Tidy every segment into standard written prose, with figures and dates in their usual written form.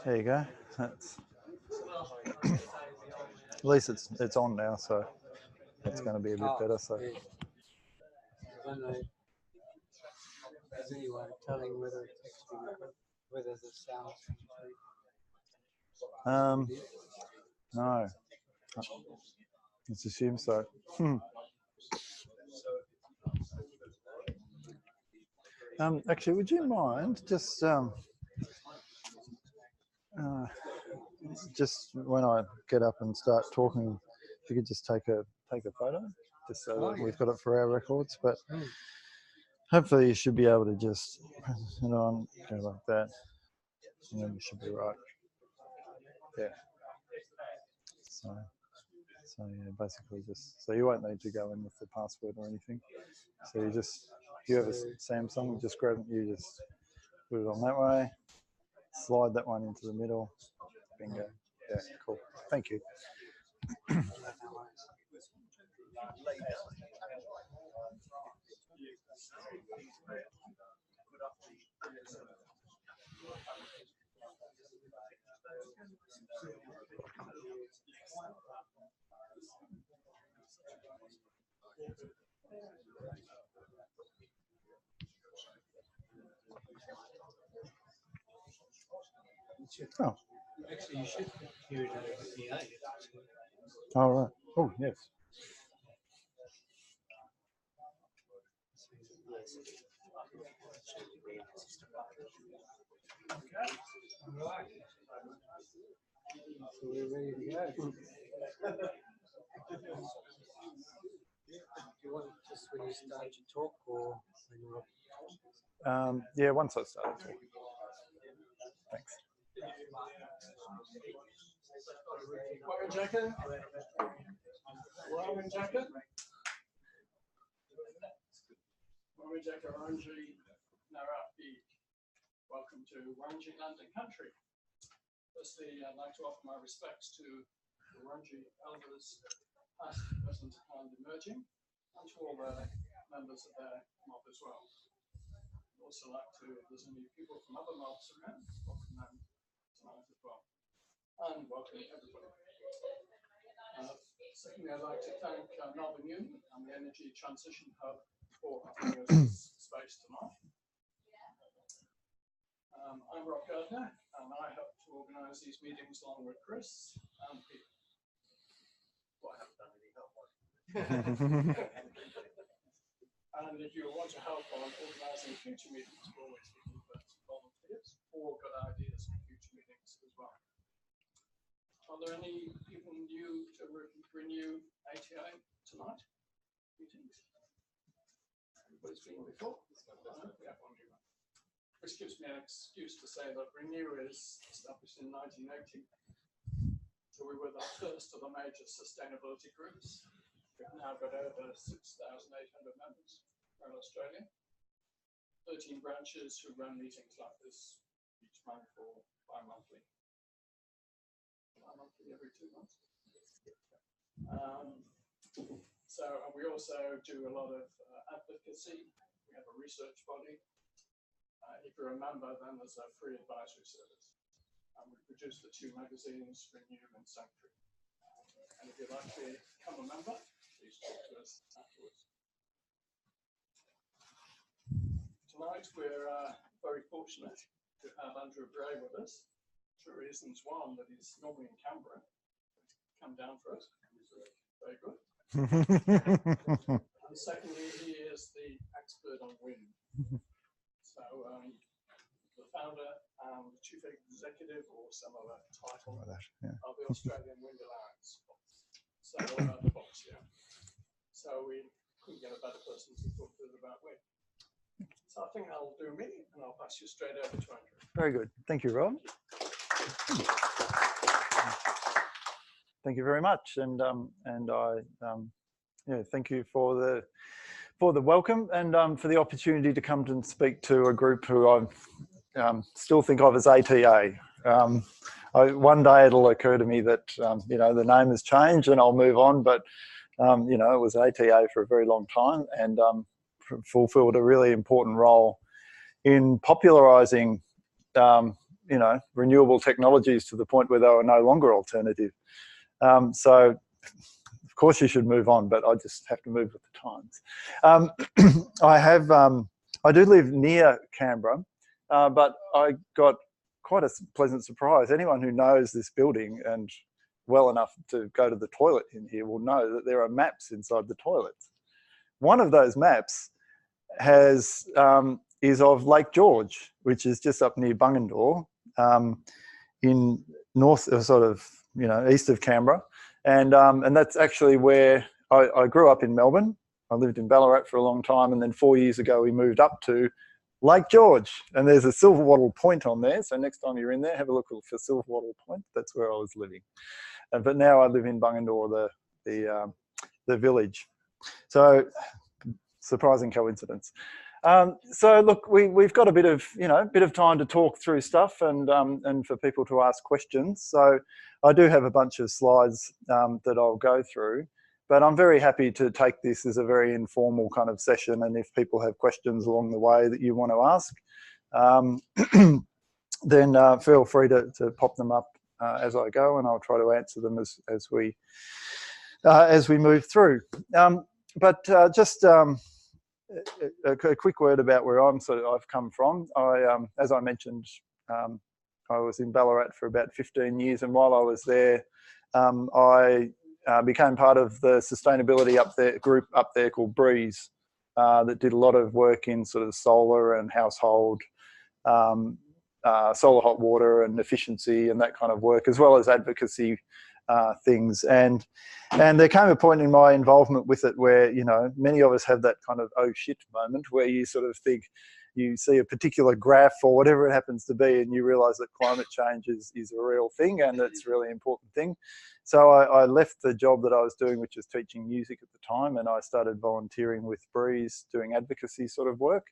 There you go. That's at least it's on now, so it's going to be a bit better. So. Yeah. Is anyone telling whether it's actually whether the sound? No. Let's assume so. Actually, would you mind just when I get up and start talking, if you could just take a photo, just so that we've got it for our records. But hopefully, you should be able to just press it on, go like that, and then we should be right. Yeah. So yeah, basically so you won't need to go in with the password or anything. So if you have a Samsung, just grab it, you just put it on that way, slide that one into the middle, bingo. Yeah, cool. Thank you. Oh. Actually, you should hear it over PA. All right. Oh, yes. So we're ready to go. Do you want just when you start to talk or when you're... Yeah, once I start talking. Thanks. Warren jacket. Warren jacket. Warren jacket, Orange, Narapi. Welcome to Orange London Country. Firstly, I'd like to offer my respects to the Orange elders, past, present, and emerging, and to all the members of their mob as well. I'd also like to, if there's any people from other mobs around, welcome them tonight as well. And welcome everybody. Secondly, I'd like to thank Melbourne Uni and the Energy Transition Hub for offering us this space tonight. I'm Rob Gardner, and I help to organise these meetings along with Chris and Pete. Well, I haven't done any help. And if you want to help on organising future meetings, we're always looking for volunteers or good ideas for future meetings as well. Are there any people new to Renew ATA tonight? Meetings? Everybody's been before? We have one new one. Which gives me an excuse to say that Renew is established in 1980. So we were the first of the major sustainability groups. We've now got over 6,800 members around Australia. 13 branches who run meetings like this each month or bi-monthly. Bi-monthly every 2 months. So we also do a lot of advocacy. We have a research body. If you're a member, then there's a free advisory service. We produce the 2 magazines, Renew and Sanctuary. And if you'd like to become a member, please talk to us afterwards. Tonight, we're very fortunate to have Andrew Bray with us. 2 reasons. One, that he's normally in Canberra. He's come down for us. Very good. And secondly, he is the expert on wind. So the founder and chief executive, or some other title, of the Australian Wind Alliance. So the box, yeah. So we couldn't get a better person to talk to us about wind. So I think I'll do me, and I'll pass you straight over to Andrew. Very good. Thank you, Rob. Thank you very much, and I thank you for the welcome and for the opportunity to come and speak to a group who I still think of as ATA. One day it'll occur to me that the name has changed and I'll move on, but it was ATA for a very long time and fulfilled a really important role in popularising you know, renewable technologies to the point where they were no longer alternative. So of course you should move on, but I just have to move with the times. I do live near Canberra, but I got quite a pleasant surprise. Anyone who knows this building and well enough to go to the toilet in here will know that there are maps inside the toilets. One of those maps is of Lake George, which is just up near Bungendore, in sort of, you know, east of Canberra, and that's actually where I grew up in Melbourne. I lived in Ballarat for a long time, and then 4 years ago we moved up to Lake George, and there's a silver wattle point on there. So next time you're in there, have a look for silver wattle point. That's where I was living. But now I live in Bungendore, the village. So surprising coincidence. So look, we've got a bit of time to talk through stuff and for people to ask questions. So I do have a bunch of slides that I'll go through, but I'm very happy to take this as a very informal kind of session. And if people have questions along the way that you want to ask, then feel free to pop them up as I go, and I'll try to answer them as we move through. Just a quick word about where I've come from. As I mentioned, I was in Ballarat for about 15 years, and while I was there, I became part of the sustainability group up there called Breeze, that did a lot of work in sort of solar and household, solar hot water and efficiency and that kind of work, as well as advocacy things. And there came a point in my involvement with it where, you know, many of us have that kind of oh shit moment where you sort of think, you see a particular graph or whatever it happens to be, and you realise that climate change is a real thing, and it's a really important thing. So I left the job that I was doing, which was teaching music at the time, and I started volunteering with Breeze, doing advocacy sort of work.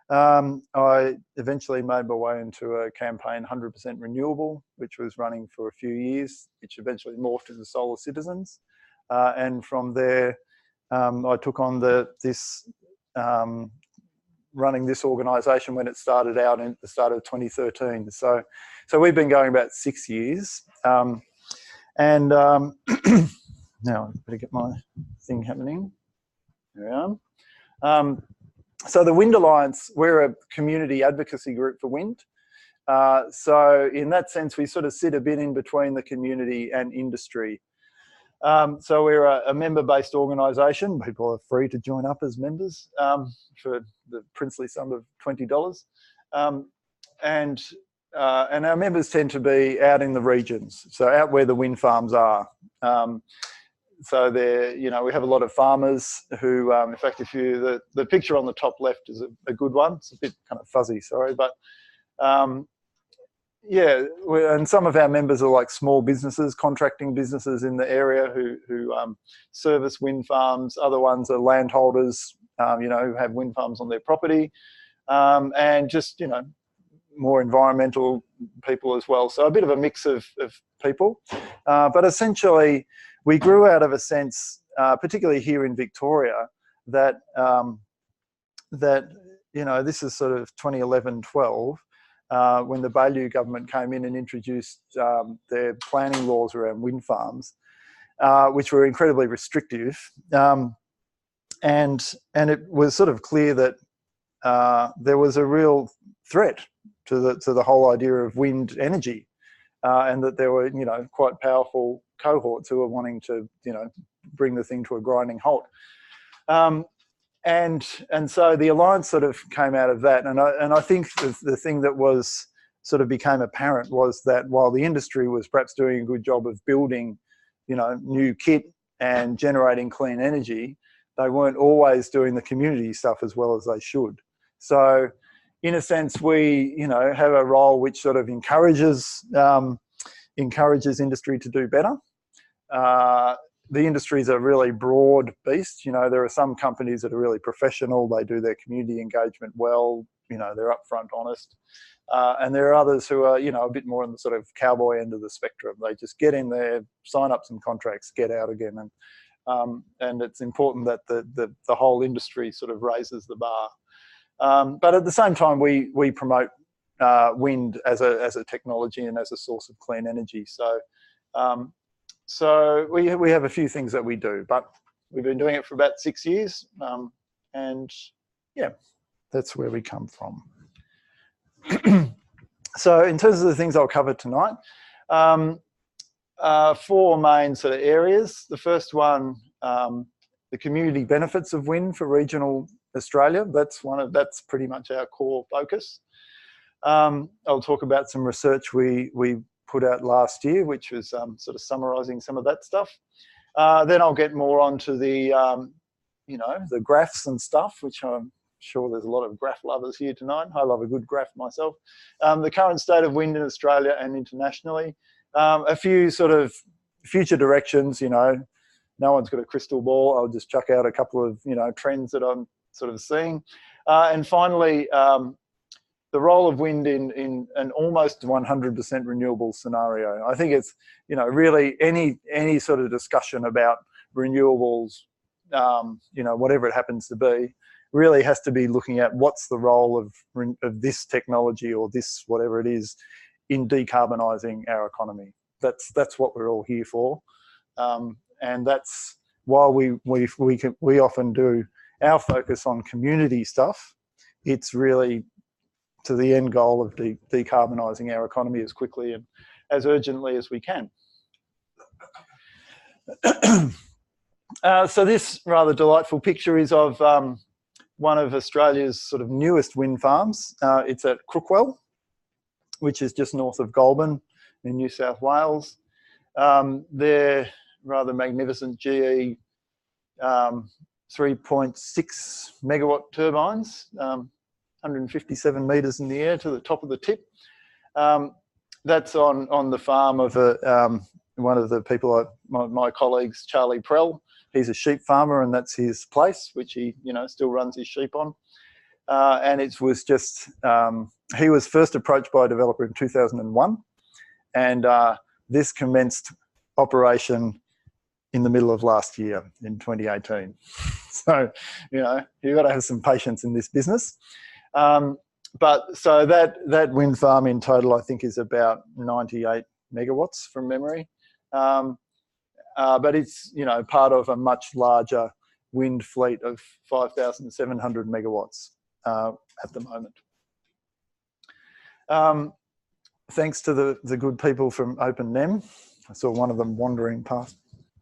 I eventually made my way into a campaign 100% Renewable, which was running for a few years, which eventually morphed into Solar Citizens. And from there, I took on running this organisation when it started out at the start of 2013. So we've been going about 6 years. Now I better get my thing happening. There we are. So the Wind Alliance, we're a community advocacy group for wind. So in that sense, we sort of sit a bit in between the community and industry. So we're a member-based organisation. People are free to join up as members for the princely sum of $20. And our members tend to be out in the regions, so out where the wind farms are. So there, you know, we have a lot of farmers who, in fact, the picture on the top left is a good one. It's a bit kind of fuzzy, sorry, but yeah, and some of our members are like small businesses, contracting businesses in the area who service wind farms. Other ones are landholders, you know, who have wind farms on their property, and just, you know, more environmental people as well. So a bit of a mix of people, but essentially we grew out of a sense, particularly here in Victoria, that you know, this is sort of 2011-12, when the Bray government came in and introduced their planning laws around wind farms, which were incredibly restrictive, and it was sort of clear that there was a real threat to the whole idea of wind energy, and that there were, you know, quite powerful cohorts who were wanting to, you know, bring the thing to a grinding halt. And so the alliance sort of came out of that, and I think the thing that was sort of became apparent was that while the industry was perhaps doing a good job of building, you know, new kit and generating clean energy, they weren't always doing the community stuff as well as they should. So in a sense, we, you know, have a role which sort of encourages industry to do better. The industry is a really broad beast. You know, there are some companies that are really professional. They do their community engagement well. You know, they're upfront, honest. And there are others who are, you know, a bit more on the sort of cowboy end of the spectrum. They just get in there, sign up some contracts, get out again. And it's important that the whole industry sort of raises the bar. But at the same time, we promote wind as a technology and as a source of clean energy. So we have a few things that we do, but we've been doing it for about 6 years, and yeah, that's where we come from. So in terms of the things I'll cover tonight, 4 main sort of areas. The first one, the community benefits of wind for regional Australia. That's pretty much our core focus. I'll talk about some research we put out last year, which was sort of summarising some of that stuff. Then I'll get more onto the, the graphs and stuff, which I'm sure there's a lot of graph lovers here tonight. I love a good graph myself. The current state of wind in Australia and internationally. A few sort of future directions, no one's got a crystal ball. I'll just chuck out a couple of, trends that I'm sort of seeing. And finally, the role of wind in an almost 100% renewable scenario. I think it's, really any sort of discussion about renewables, whatever it happens to be, really has to be looking at what's the role of this technology or this, whatever it is, in decarbonising our economy. That's what we're all here for. And that's why we often do our focus on community stuff. It's really to the end goal of decarbonising our economy as quickly and as urgently as we can. So this rather delightful picture is of one of Australia's sort of newest wind farms. It's at Crookwell, which is just north of Goulburn in New South Wales. They're rather magnificent GE 3.6 megawatt turbines, 157 metres in the air to the top of the tip. That's on the farm of one of the people, my colleagues, Charlie Prell. He's a sheep farmer, and that's his place, which he still runs his sheep on. And it was just, he was first approached by a developer in 2001, and this commenced operation in the middle of last year, in 2018. So, you've got to have some patience in this business. But so that wind farm in total, I think, is about 98 megawatts from memory. But it's, part of a much larger wind fleet of 5,700 megawatts at the moment. Thanks to the good people from OpenNEM. I saw one of them wandering past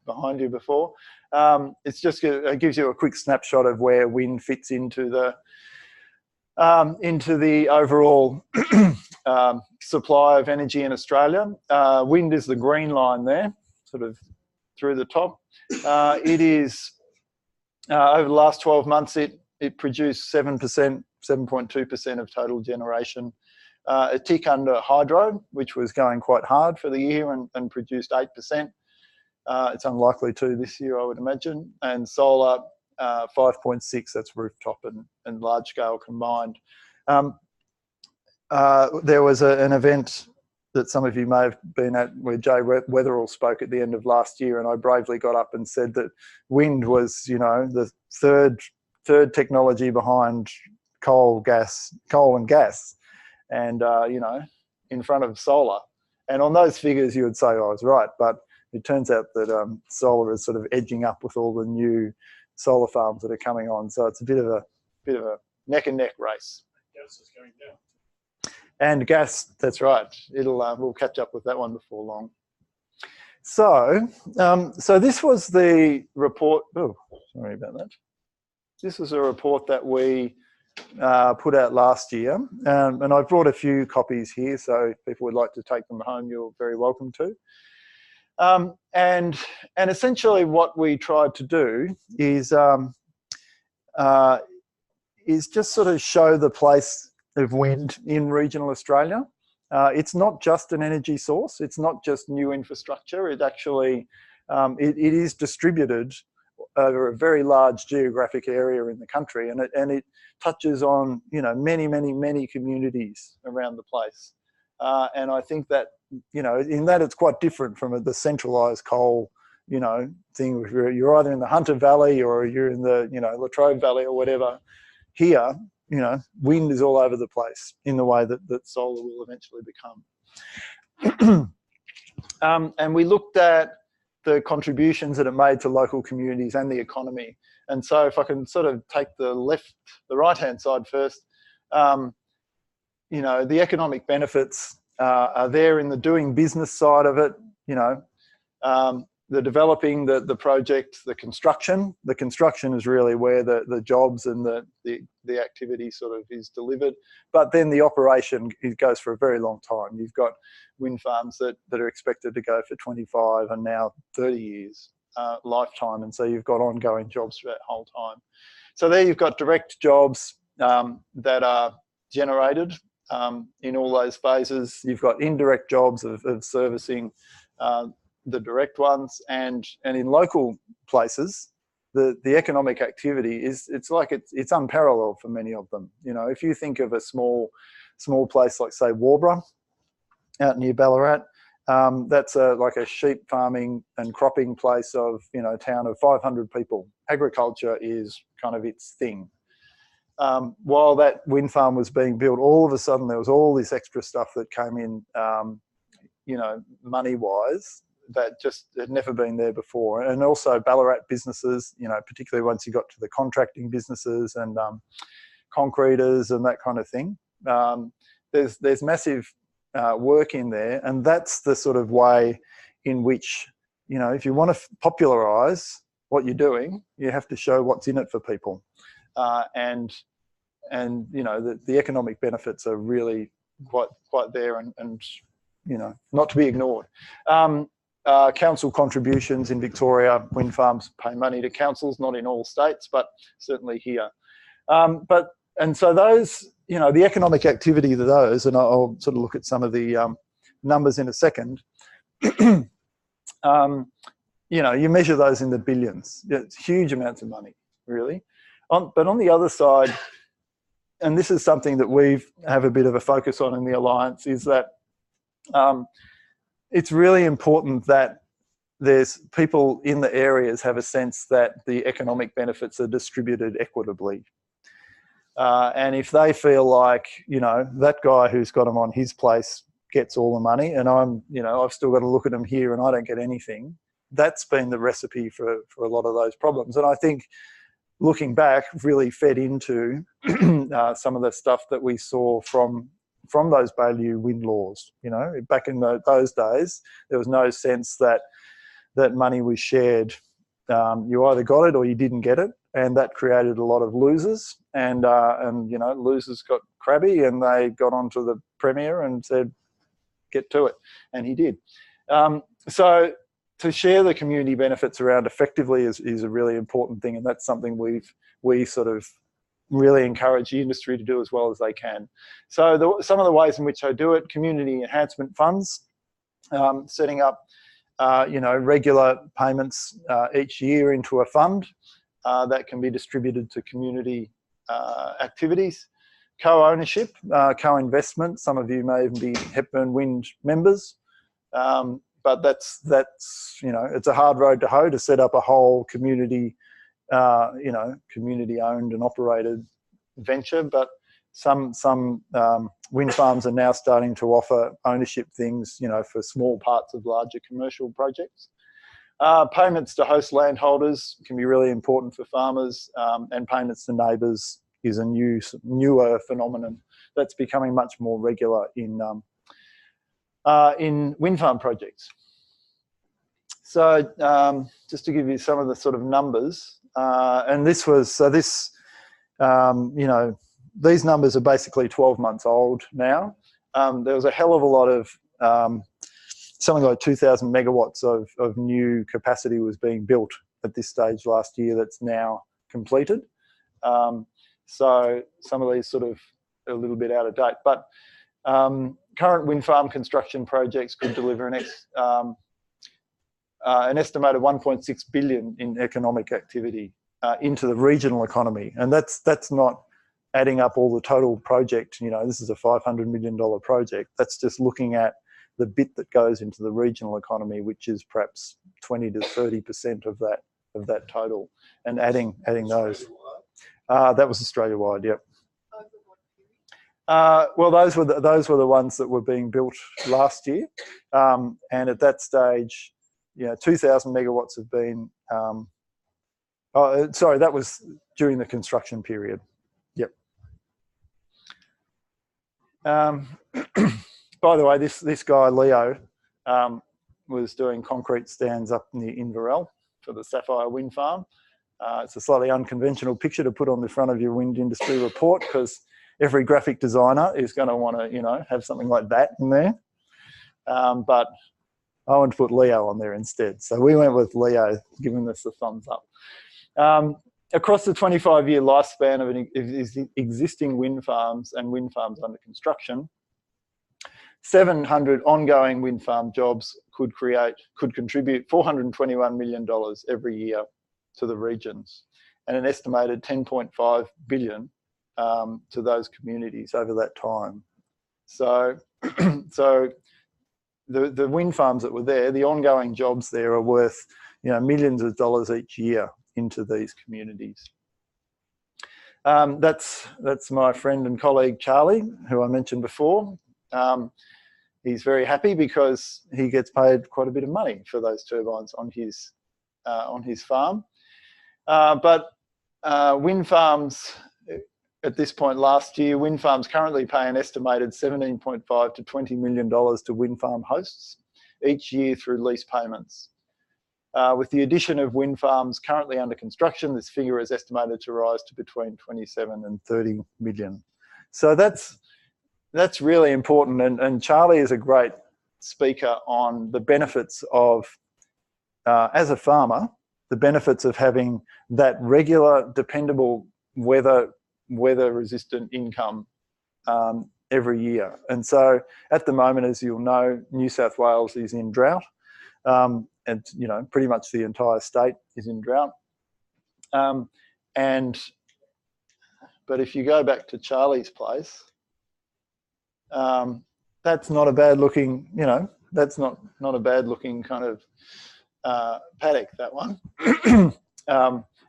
behind you before. It gives you a quick snapshot of where wind fits into the overall supply of energy in Australia. Wind is the green line there, sort of through the top. It is, over the last 12 months, it produced 7.2% of total generation. A tick under hydro, which was going quite hard for the year and produced 8%. It's unlikely to this year, I would imagine. And solar, 5.6, that's rooftop and large scale combined. There was an event that some of you may have been at where Jay Weatherall spoke at the end of last year, and I bravely got up and said that wind was, the third technology behind coal and gas, and in front of solar. And on those figures, you would say I was right, but it turns out that solar is sort of edging up with all the new solar farms that are coming on. So it's a bit of a neck and neck race. Gas is going down. And gas, that's right. We'll catch up with that one before long. So, so this was the report. Oh, sorry about that. This was a report that we put out last year, and I brought a few copies here. So if people would like to take them home, you're very welcome to. And essentially, what we tried to do is just sort of show the place of wind in regional Australia. It's not just an energy source. It's not just new infrastructure. It actually it is distributed over a very large geographic area in the country, and it touches on many communities around the place. And I think that in that it's quite different from the centralised coal thing. Where you're either in the Hunter Valley or you're in the Latrobe Valley or whatever. Here, you know, wind is all over the place in the way that solar will eventually become. And we looked at the contributions that it made to local communities and the economy. And so if I can sort of take the right-hand side first, you know, the economic benefits are there in the doing business side of it, you know, the developing the project, the construction. The construction is really where the jobs and the activity sort of is delivered. But then the operation, it goes for a very long time. You've got wind farms that are expected to go for 25 and now 30 years lifetime. And so you've got ongoing jobs for that whole time. So there you've got direct jobs that are generated in all those phases. You've got indirect jobs of servicing the direct ones, and in local places, the economic activity it's unparalleled for many of them. You know, if you think of a small place like, say, Warborough, out near Ballarat, that's like a sheep farming and cropping place of, you know, a town of 500 people. Agriculture is kind of its thing. While that wind farm was being built, all of a sudden there was all this extra stuff that came in, you know, money-wise, that just had never been there before. And also Ballarat businesses, you know, particularly once you got to the contracting businesses and concreters and that kind of thing, there's massive work in there. And that's the sort of way in which, you know, if you want to popularise what you're doing, you have to show what's in it for people. And you know, the economic benefits are really quite there and you know, not to be ignored. Council contributions in Victoria, wind farms pay money to councils, not in all states, but certainly here. And so those, you know, the economic activity of those, and I'll sort of look at some of the numbers in a second. You know, you measure those in the billions. It's huge amounts of money, really. But on the other side, and this is something that we have a bit of a focus on in the Alliance, is that it's really important that there's people in the areas have a sense that the economic benefits are distributed equitably. And if they feel like, you know, that guy who's got them on his place gets all the money and you know, I've still got to look at them here and I don't get anything, that's been the recipe for a lot of those problems. And I think looking back really fed into some of the stuff that we saw from those Baillieu wind laws. You know, back in those days, there was no sense that money was shared. You either got it or you didn't get it, and that created a lot of losers. And you know, losers got crabby and they got onto the Premier and said, "Get to it," and he did. So to share the community benefits around effectively is a really important thing, and that's something we sort of really encourage the industry to do as well as they can. So some of the ways in which I do it: community enhancement funds, setting up you know, regular payments each year into a fund that can be distributed to community activities. Co-ownership, co-investment. Some of you may even be Hepburn Wind members, but that's you know, it's a hard road to hoe to set up a whole community, you know, community-owned and operated venture. But some wind farms are now starting to offer ownership things, you know, for small parts of larger commercial projects. Payments to host landholders can be really important for farmers, and payments to neighbours is a newer phenomenon that's becoming much more regular in wind farm projects. So just to give you some of the sort of numbers, and this was, you know, these numbers are basically 12 months old now. There was a hell of a lot of, something like 2,000 megawatts of new capacity was being built at this stage last year that's now completed. So some of these sort of a little bit out of date, but current wind farm construction projects could deliver an estimated 1.6 billion in economic activity into the regional economy, and that's not adding up all the total project. You know, this is a $500 million project. That's just looking at the bit that goes into the regional economy, which is perhaps 20 to 30% of that total, and adding those. That was Australia-wide, yep. Well, those were the ones that were being built last year, and at that stage, 2,000 megawatts have been. Sorry, that was during the construction period. Yep. By the way, this guy Leo was doing concrete stands up near Inverell for the Sapphire Wind Farm. It's a slightly unconventional picture to put on the front of your wind industry report, because every graphic designer is going to want to, have something like that in there. But I want to put Leo on there instead. So we went with Leo, giving us the thumbs up. Across the 25-year lifespan of existing wind farms and wind farms under construction, 700 ongoing wind farm jobs could contribute $421 million every year to the regions, and an estimated 10.5 billion to those communities over that time. So, the wind farms that were there, the ongoing jobs there are worth millions of dollars each year into these communities. That's my friend and colleague Charlie, who I mentioned before. He's very happy because he gets paid quite a bit of money for those turbines on his farm. But wind farms, at this point last year, wind farms currently pay an estimated $17.5 to $20 million to wind farm hosts each year through lease payments. With the addition of wind farms currently under construction, this figure is estimated to rise to between 27 and 30 million. So that's really important, and Charlie is a great speaker on the benefits of, as a farmer, the benefits of having that regular, dependable, weather-resistant income every year. And so at the moment, as you'll know, New South Wales is in drought. And pretty much the entire state is in drought. But if you go back to Charlie's place, that's not a bad looking, that's not a bad looking kind of paddock, that one.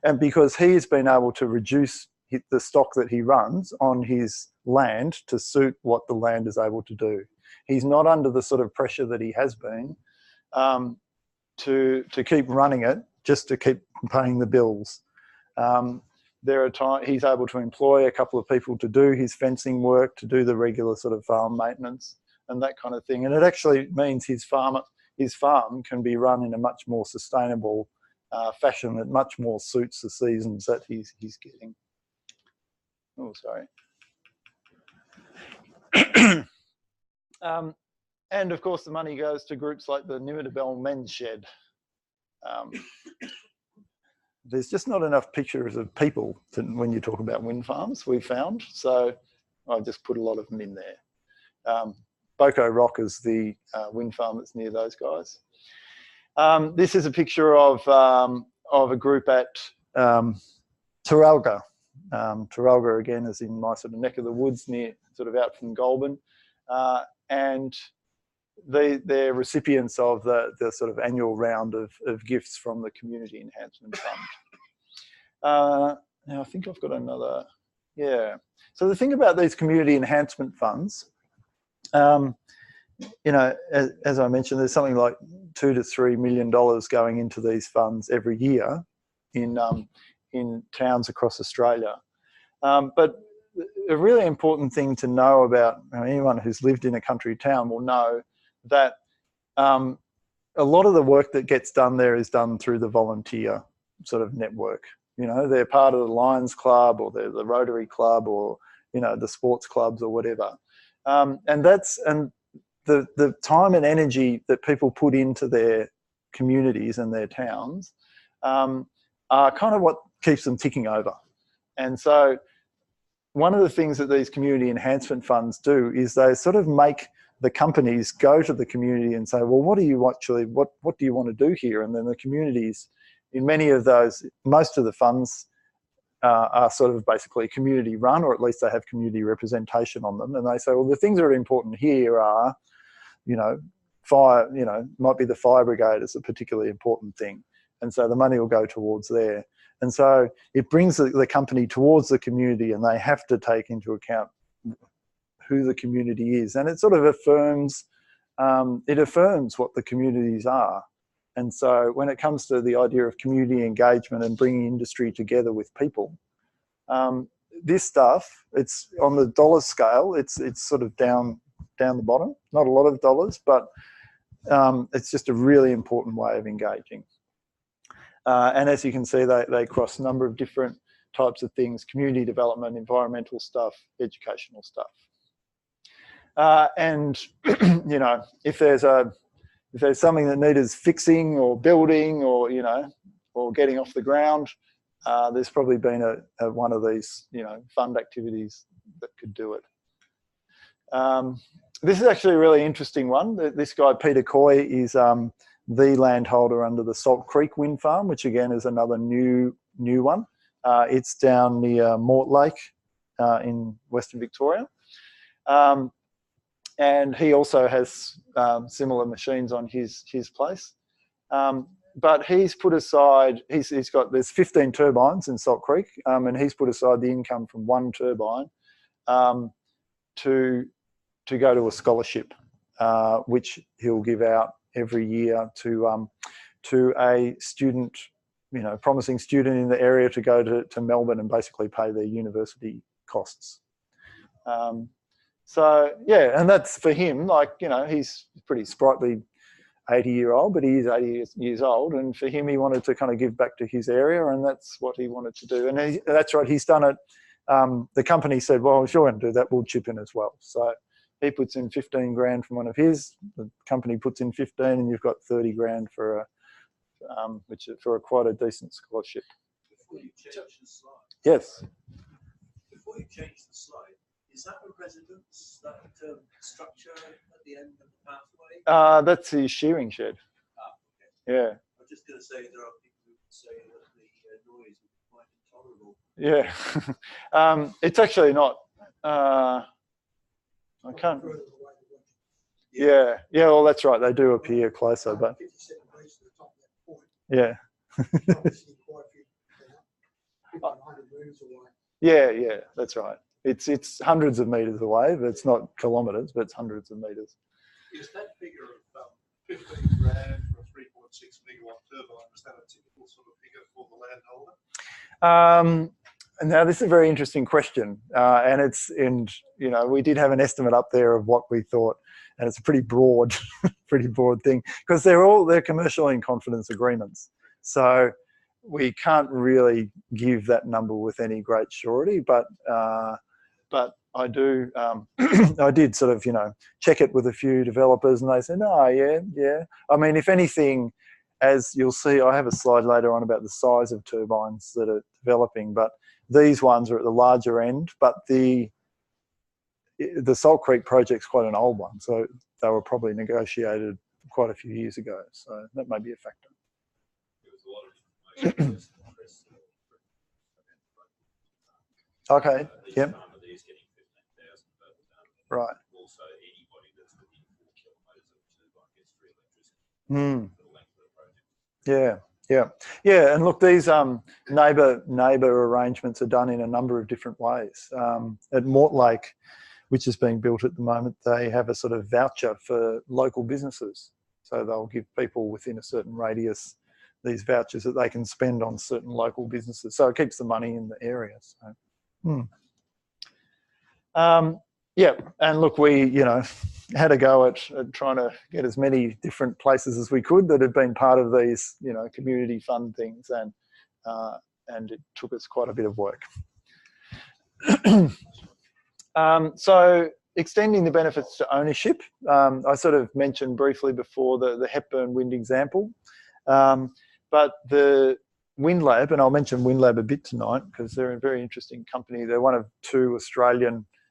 And because he's been able to reduce the stock that he runs on his land to suit what the land is able to do. He's not under the sort of pressure that he has been to keep running it just to keep paying the bills. There are times he's able to employ a couple of people to do his fencing work, to do the regular sort of farm maintenance and that kind of thing. And it actually means his farm can be run in a much more sustainable fashion that much more suits the seasons that he's getting. Oh, sorry. And of course, the money goes to groups like the Renewable Men's Shed. There's just not enough pictures of people when you talk about wind farms, we've found. So I've just put a lot of them in there. Boko Rock is the wind farm that's near those guys. This is a picture of a group at Taralga. Taralga, again, is in my sort of neck of the woods, near sort of out from Goulburn. And they're recipients of the sort of annual round of gifts from the Community Enhancement Fund. Now I think I've got another, yeah. So the thing about these Community Enhancement Funds, as I mentioned, there's something like $2 to $3 million going into these funds every year in towns across Australia. But a really important thing to know about, anyone who's lived in a country town will know that a lot of the work that gets done there is done through the volunteer sort of network. They're part of the Lions Club, or they're the Rotary Club, or the sports clubs or whatever. And the time and energy that people put into their communities and their towns are kind of what keeps them ticking over. And so one of the things that these community enhancement funds do is they sort of make the companies go to the community and say, well, what do you want to do here? And then the communities, in many of those, most of the funds are sort of basically community run, or at least they have community representation on them. And they say, well, the things that are important here are, fire, might be the fire brigade is a particularly important thing. And so the money will go towards there. And so it brings the company towards the community, and they have to take into account who the community is, and it sort of affirms what the communities are. And so when it comes to the idea of community engagement and bringing industry together with people, this stuff, it's on the dollar scale, it's sort of down the bottom, not a lot of dollars, but it's just a really important way of engaging. And as you can see, they cross a number of different types of things: community development, environmental stuff, educational stuff. And you know, if there's something that needs fixing or building, or you know, or getting off the ground, there's probably been one of these, you know, fund activities that could do it. This is actually a really interesting one. This guy Peter Coy is the landholder under the Salt Creek Wind Farm, which again is another new one. It's down near Mortlake in Western Victoria. And he also has similar machines on his place. But he's put aside, there's 15 turbines in Salt Creek, and he's put aside the income from one turbine to go to a scholarship, which he'll give out every year to a student, you know, promising student in the area, to go to Melbourne and basically pay their university costs. So yeah, and that's for him, like, you know, he's pretty sprightly 80-year-old, but he is 80 years old, and for him, he wanted to kind of give back to his area, and that's what he wanted to do. And that's right, he's done it. The company said, well, if you're going to do that, we'll chip in as well. So he puts in 15 grand from one of his, the company puts in 15, and you've got 30 grand for a quite a decent scholarship. Before you change the slide. Yes. Before you change the slide, is that a residence, that structure at the end of the pathway? That's his shearing shed. Ah, okay. Yeah. I was just going to say, there are people who say that the noise is quite intolerable. Yeah. It's actually not. I can't. Yeah. Yeah. Well, that's right. They do appear closer, but. Yeah. Yeah. Yeah. That's right. It's hundreds of meters away, but it's not kilometers, but it's hundreds of meters. Is that figure of 15 grand for a 3.6 megawatt turbine, is that a typical sort of figure for the landholder? Now this is a very interesting question, and you know, we did have an estimate up there of what we thought, and it's a pretty broad, thing, because they're commercial in confidence agreements, so we can't really give that number with any great surety, but I do, I did sort of, you know, check it with a few developers, and they said, oh, yeah. I mean, if anything, as you'll see, I have a slide later on about the size of turbines that are developing, but these ones are at the larger end, but the Salt Creek project's quite an old one, so they were probably negotiated quite a few years ago, so that may be a factor. Okay, yep. Right. Also, anybody that's within 4 kilometres of the turbine gets free electricity. Yeah, and look, these neighbour arrangements are done in a number of different ways. At Mortlake, which is being built at the moment, they have a sort of voucher for local businesses. So they'll give people within a certain radius these vouchers that they can spend on certain local businesses. So it keeps the money in the area. So. Yeah, and look, we, you know, had a go at trying to get as many different places as we could that had been part of these, you know, community fund things, and it took us quite a bit of work. So extending the benefits to ownership, I sort of mentioned briefly before the Hepburn Wind example, but the WindLab, and I'll mention WindLab a bit tonight because they're a very interesting company. They're one of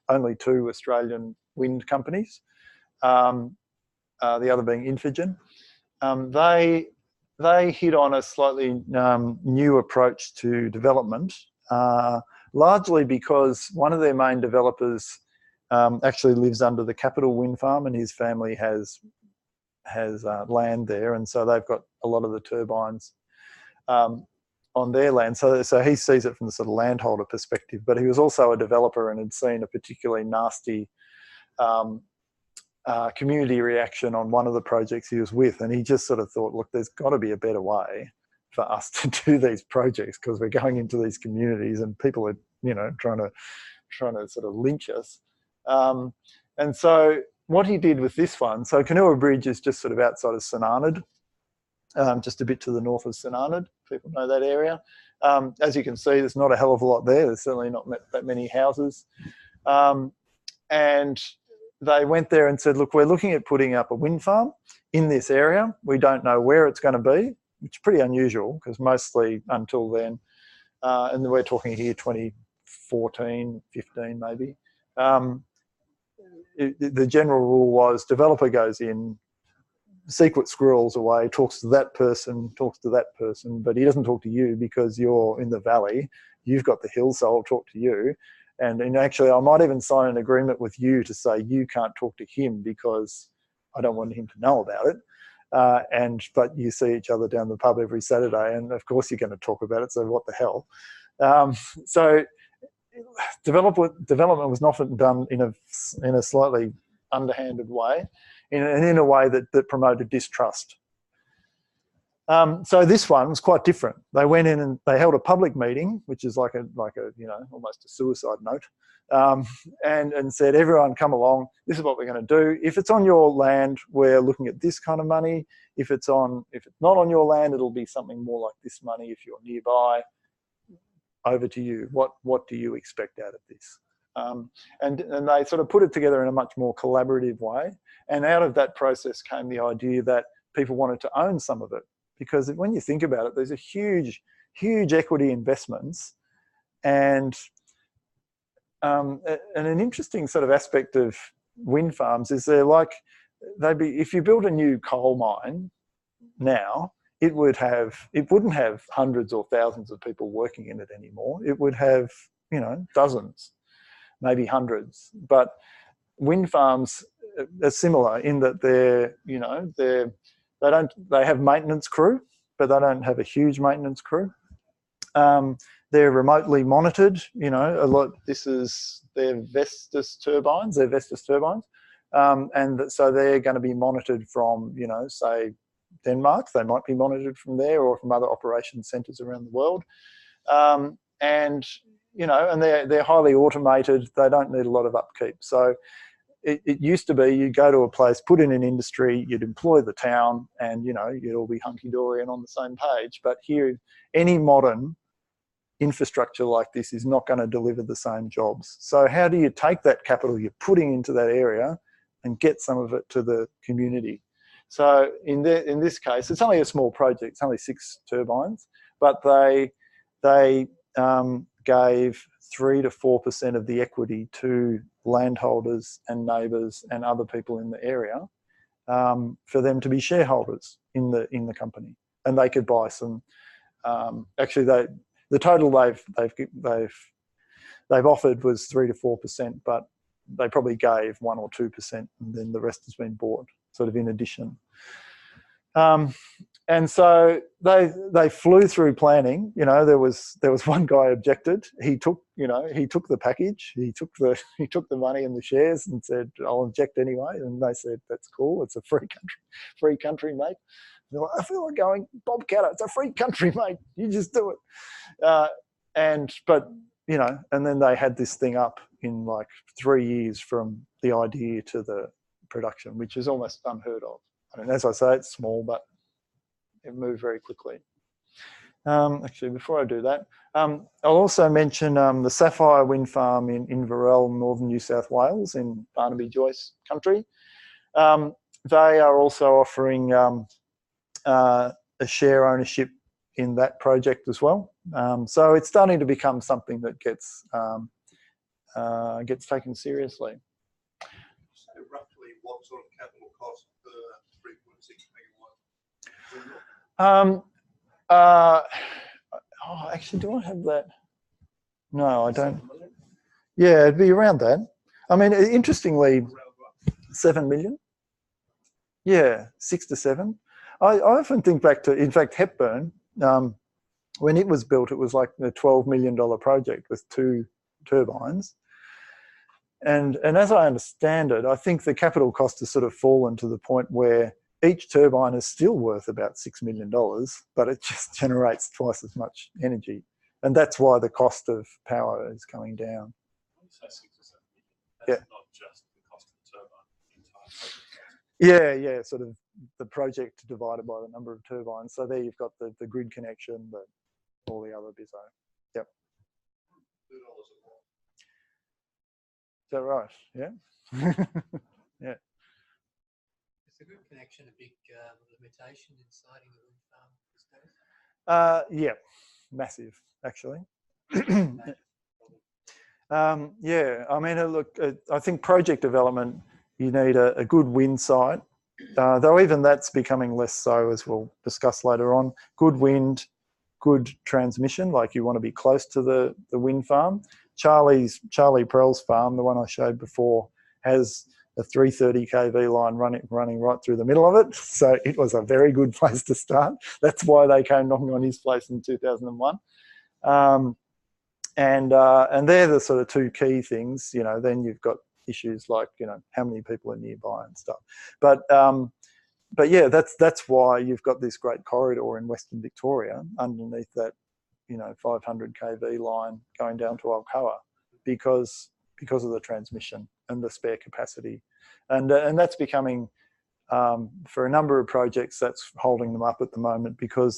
only two Australian wind companies, the other being Infigen. They hit on a slightly new approach to development, largely because one of their main developers actually lives under the Capital Wind Farm, and his family has land there, and so they've got a lot of the turbines on their land. So he sees it from the sort of landholder perspective, but he was also a developer and had seen a particularly nasty community reaction on one of the projects he was with, and he just sort of thought, look, there's got to be a better way for us to do these projects, because we're going into these communities and people are, trying to sort of lynch us. And so what he did with this one, so Canoa Bridge is just sort of outside of St Arnaud, just a bit to the north of St Arnaud. People know that area. As you can see, there's not a hell of a lot there. There's certainly not that many houses. And they went there and said, look, we're looking at putting up a wind farm in this area. We don't know where it's going to be, which is pretty unusual, because mostly until then, and we're talking here 2014, 15 maybe, the general rule was developer goes in, secret squirrels away, talks to that person, but he doesn't talk to you because you're in the valley. You've got the hill, so I'll talk to you. And actually, I might even sign an agreement with you to say you can't talk to him because I don't want him to know about it. But you see each other down the pub every Saturday, and of course you're going to talk about it. So what the hell? So development was often done in a slightly underhanded way, and in a way that promoted distrust. So this one was quite different. They went in and they held a public meeting, which is like a almost a suicide note, and said, everyone come along. This is what we're going to do. If it's on your land, we're looking at this kind of money. If it's not on your land, it'll be something more like this money. If you're nearby, over to you. What do you expect out of this? And they sort of put it together in a much more collaborative way. And out of that process came the idea that people wanted to own some of it. Because when you think about it, there's a huge equity investments, and an interesting sort of aspect of wind farms is if you build a new coal mine now, it wouldn't have hundreds or thousands of people working in it anymore. It would have dozens, maybe hundreds. But wind farms are similar in that they have maintenance crew, but they don't have a huge maintenance crew. They're remotely monitored. This is their Vestas turbines. And so they're going to be monitored from, say, Denmark. They might be monitored from there or from other operation centres around the world. And they're highly automated. They don't need a lot of upkeep. So it used to be you'd go to a place, put in an industry, you'd employ the town, and you'd all be hunky-dory and on the same page. But here, any modern infrastructure like this is not going to deliver the same jobs. So how do you take that capital you're putting into that area and get some of it to the community? So in this case, it's only a small project. It's only 6 turbines, but they gave 3 to 4% of the equity to landholders and neighbours and other people in the area for them to be shareholders in the company, and they could buy some. Actually, the total they've offered was 3 to 4%, but they probably gave 1 or 2%, and then the rest has been bought, sort of in addition. And so they flew through planning. There was one guy objected. He took the package. He took the money and the shares and said, "I'll object anyway." And they said, "That's cool. It's a free country, mate." They're like, "I feel like going, Bobcat. It's a free country, mate. You just do it." And then they had this thing up in like 3 years from the idea to the production, which is almost unheard of. I mean, as I say, it's small, but it moved very quickly. Actually, before I do that, I'll also mention the Sapphire Wind Farm in Inverell, northern New South Wales, in Barnaby Joyce country. They are also offering a share ownership in that project as well. So it's starting to become something that gets taken seriously. So roughly what sort of capital cost per 3.6 megawatt? Actually, do I have that? No, I don't. Yeah, it'd be around that. I mean, interestingly, 7 million. Yeah, 6 to 7. I often think back to, in fact, Hepburn. When it was built, it was like a $12 million project with 2 turbines. And as I understand it, I think the capital cost has sort of fallen to the point where each turbine is still worth about $6 million, but it just generates twice as much energy. And that's why the cost of power is coming down. When you say 6 or 7 million, that's Yeah. not just the cost of the turbine, the entire project. Yeah, sort of the project divided by the number of turbines. So there you've got the grid connection, all the other bizzo. Yep. $2 a watt. Is that right? Yeah. Yeah. Is the grid connection a big limitation in siting a wind farm these days? Yeah, massive actually. Yeah, I mean, look, I think project development, you need a good wind site, though even that's becoming less so, as we'll discuss later on. Good wind, good transmission, like you want to be close to the wind farm. Charlie Prell's farm, the one I showed before, has a 330 kV line running right through the middle of it. So it was a very good place to start. That's why they came knocking on his place in 2001. And they're the sort of two key things, you know. Then you've got issues like, you know, how many people are nearby and stuff. But yeah, that's why you've got this great corridor in Western Victoria underneath that, you know, 500 kV line going down to Alcoa, because of the transmission and the spare capacity, and that's becoming for a number of projects, that's holding them up at the moment, because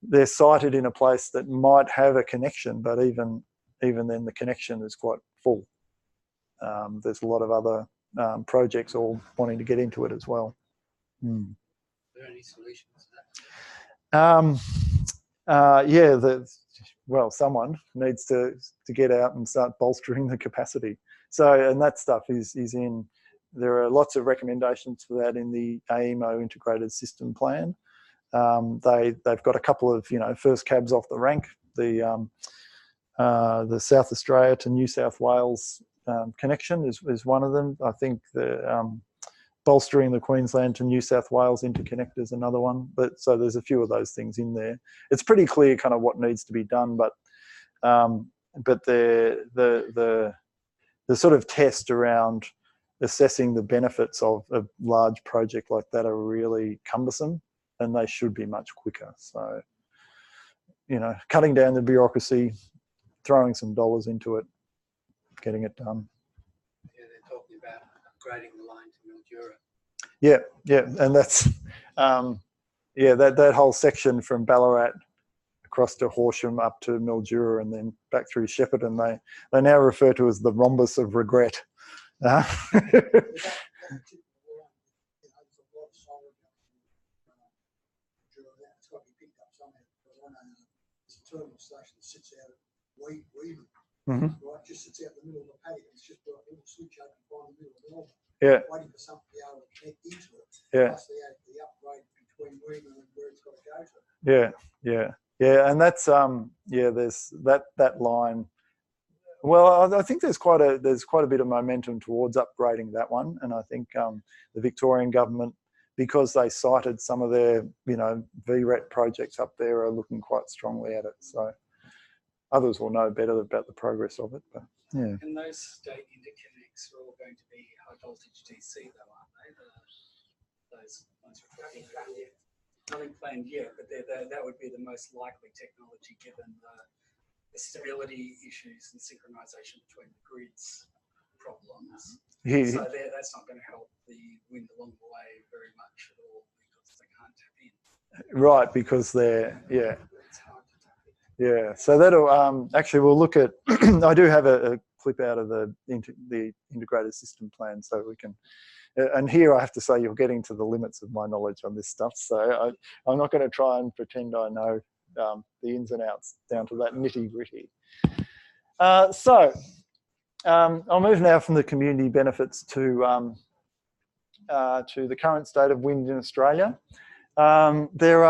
they're sited in a place that might have a connection, but even then the connection is quite full. There's a lot of other projects all wanting to get into it as well. Are there any solutions to that? Yeah, well, someone needs to get out and start bolstering the capacity. So, and that stuff is in, there are lots of recommendations for that in the AEMO integrated system plan. They've got a couple of, you know, first cabs off the rank. The South Australia to New South Wales connection is one of them. I think the bolstering the Queensland to New South Wales interconnector is another one. But so there's a few of those things in there. It's pretty clear kind of what needs to be done, but the sort of test around assessing the benefits of a large project like that are really cumbersome, and they should be much quicker. So, you know, cutting down the bureaucracy, throwing some dollars into it, getting it done. Yeah, they're talking about upgrading the line to Mildura. Yeah, and that's yeah, that whole section from Ballarat across to Horsham up to Mildura and then back through Shepparton, they now refer to as the rhombus of regret. Terminal station sits out at Weedman, right? Just sits out in the middle of the paddock. It's just got a little switch open behind the middle of the normal. Yeah. Waiting for something to be able to connect into it. Yeah. Plus the upgrade between Weedman and where it's got to go to. Yeah, and that's yeah, there's that line. Well, I think there's quite a bit of momentum towards upgrading that one, and I think the Victorian government, because they cited some of their, you know, VRET projects up there, are looking quite strongly at it. So others will know better about the progress of it. But yeah. And those state interconnects are all going to be high voltage DC, though, aren't they? Those ones we're talking about. Nothing planned yet, but that would be the most likely technology given the stability issues and synchronization between the grids problems. So that's not going to help the wind along the way very much at all, because they can't tap in. Right, because they're, yeah. Yeah, so that'll, actually we'll look at, I do have a clip out of the integrated system plan, so we can, and here I have to say you're getting to the limits of my knowledge on this stuff, so I'm not going to try and pretend I know the ins and outs down to that nitty gritty. So I'll move now from the community benefits to the current state of wind in Australia. There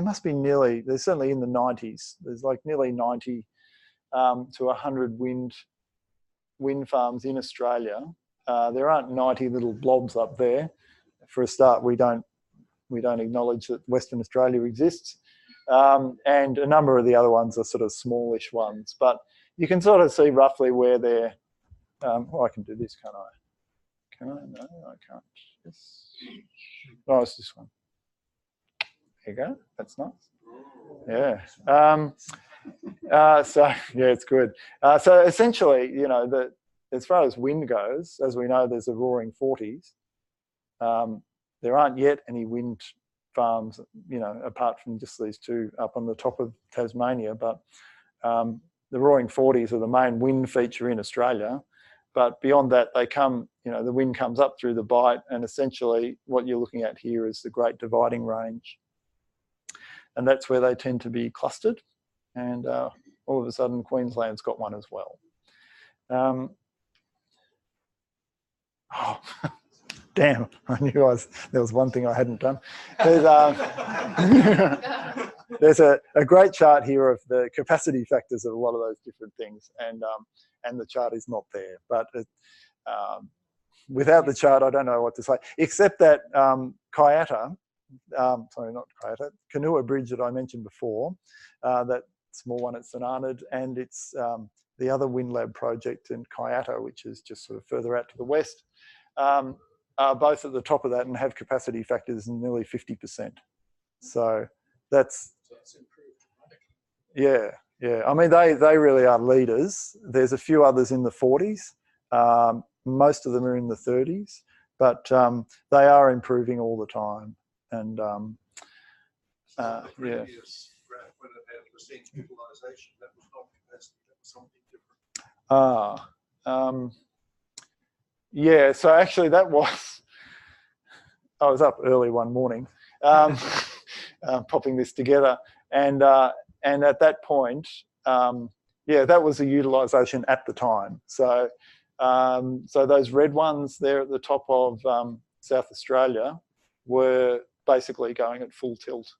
must be there's certainly in the 90s, there's like nearly 90 to 100 wind farms in Australia. There aren't 90 little blobs up there. For a start, we don't acknowledge that Western Australia exists. And a number of the other ones are sort of smallish ones. But you can sort of see roughly where they're. Well, I can do this, can't I? Can I? No, I can't. Yes. Oh, it's this one. There you go. That's nice. Yeah. So yeah, it's good. So essentially, you know, as far as wind goes, as we know, there's the roaring 40s. There aren't yet any wind farms, you know, apart from just these two up on the top of Tasmania. But the roaring 40s are the main wind feature in Australia. But beyond that, they come, you know, the wind comes up through the Bight, and essentially what you're looking at here is the Great Dividing Range. And that's where they tend to be clustered. And all of a sudden, Queensland's got one as well. Oh, damn, I knew there was one thing I hadn't done. There's a great chart here of the capacity factors of a lot of those different things, and the chart is not there. But without the chart, I don't know what to say, except that Kayata, sorry, not Kayata, Kanua Bridge that I mentioned before, that small one at St Arnaud, and it's the other wind lab project in Kayata, which is just sort of further out to the west, are both at the top of that and have capacity factors nearly 50%. So that's improved dramatically. yeah. I mean, they really are leaders. There's a few others in the 40s. Most of them are in the 30s, but they are improving all the time. And yeah. Previous graph when it had percent utilisation, that was not capacity, that was something different. Yeah, so actually I was up early one morning popping this together, and at that point, yeah, that was the utilisation at the time. So so those red ones there at the top of South Australia were basically going at full tilt.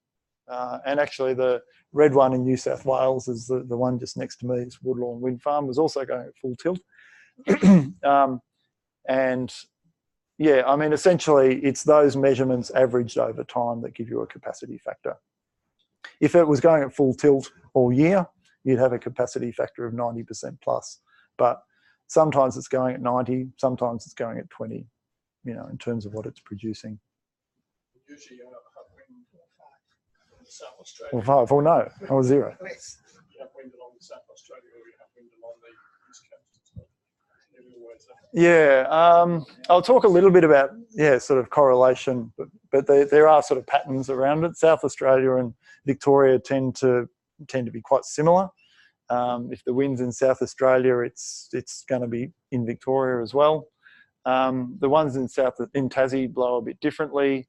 And actually the red one in New South Wales is the one just next to me, it's Woodlawn Wind Farm, was also going at full tilt. And yeah, I mean, essentially it's those measurements averaged over time that give you a capacity factor. If it was going at full tilt all year, you'd have a capacity factor of 90% plus. But sometimes it's going at 90, sometimes it's going at 20, you know, in terms of what it's producing. Usually you have wind in South Australia. Or 5, or no, or 0. You have wind along the South Australia, or you have wind along the East Coast. Yeah, I'll talk a little bit about, yeah, sort of correlation, but there are sort of patterns around it. South Australia and Victoria tend to be quite similar. If the wind's in South Australia, it's going to be in Victoria as well. The ones in Tassie blow a bit differently.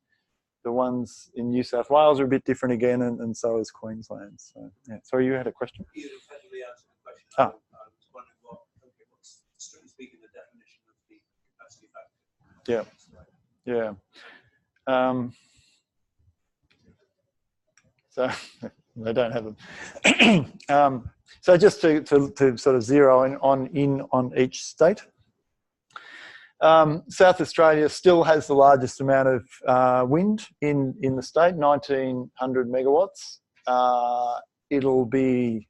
The ones in New South Wales are a bit different again, and so is Queensland. So, yeah. Sorry, you had a question? You effectively answered the question. Ah. I was wondering what's, strictly speaking, the definition of the capacity factor. Yeah. So they don't have them. So just to sort of zero in on each state. South Australia still has the largest amount of wind in the state, 1,900 megawatts. It'll be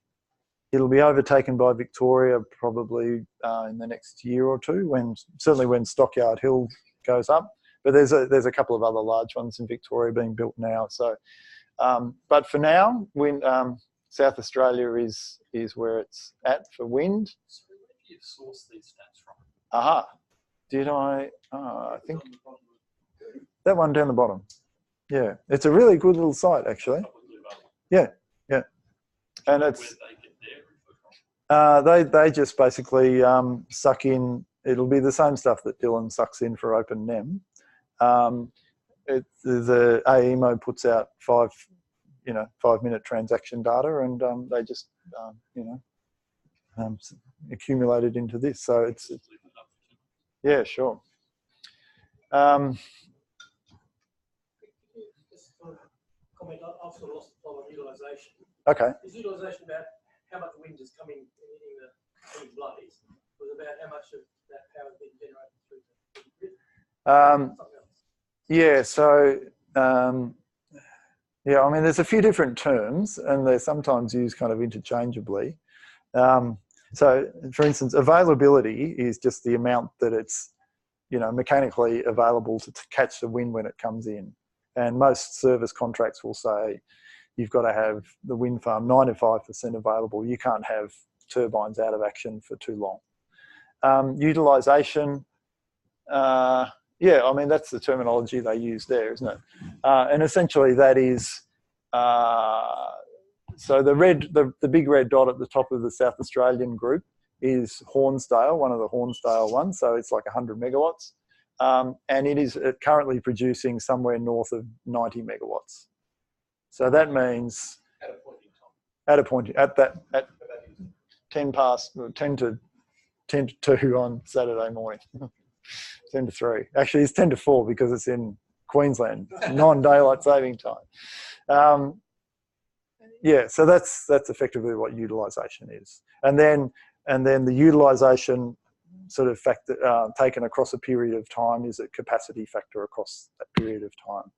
overtaken by Victoria probably in the next year or two, certainly when Stockyard Hill goes up. But there's a couple of other large ones in Victoria being built now. So, but for now, South Australia is where it's at for wind. So where do you source these stats from? Aha. Did I? I think that one down the bottom. Yeah, it's a really good little site actually. Yeah. And it's they just basically suck in. It'll be the same stuff that Dylan sucks in for Open NEM. The AEMO puts out 5-minute transaction data, and they just accumulate it into this. So it's yeah, sure. Just comment, I've sort of lost the plot on utilisation. Okay. Is utilisation about how much wind is coming and hitting the blades? Was it about how much of that power is being generated through the grid? Yeah, so yeah, I mean, there's a few different terms, and they're sometimes used kind of interchangeably. So, for instance, availability is just the amount that it's, you know, mechanically available to catch the wind when it comes in. And most service contracts will say you've got to have the wind farm 95% available. You can't have turbines out of action for too long. Utilisation, yeah, I mean, that's the terminology they use there, isn't it? And essentially that is, so the big red dot at the top of the South Australian group is Hornsdale, one of the Hornsdale ones. So it's like 100 megawatts. And it is currently producing somewhere north of 90 megawatts. So that means at 10 to 2 on Saturday morning. 10 to 3. Actually, it's 10 to 4 because it's in Queensland, non-daylight saving time. Yeah, so that's effectively what utilisation is. And then the utilisation sort of factor taken across a period of time is a capacity factor across that period of time.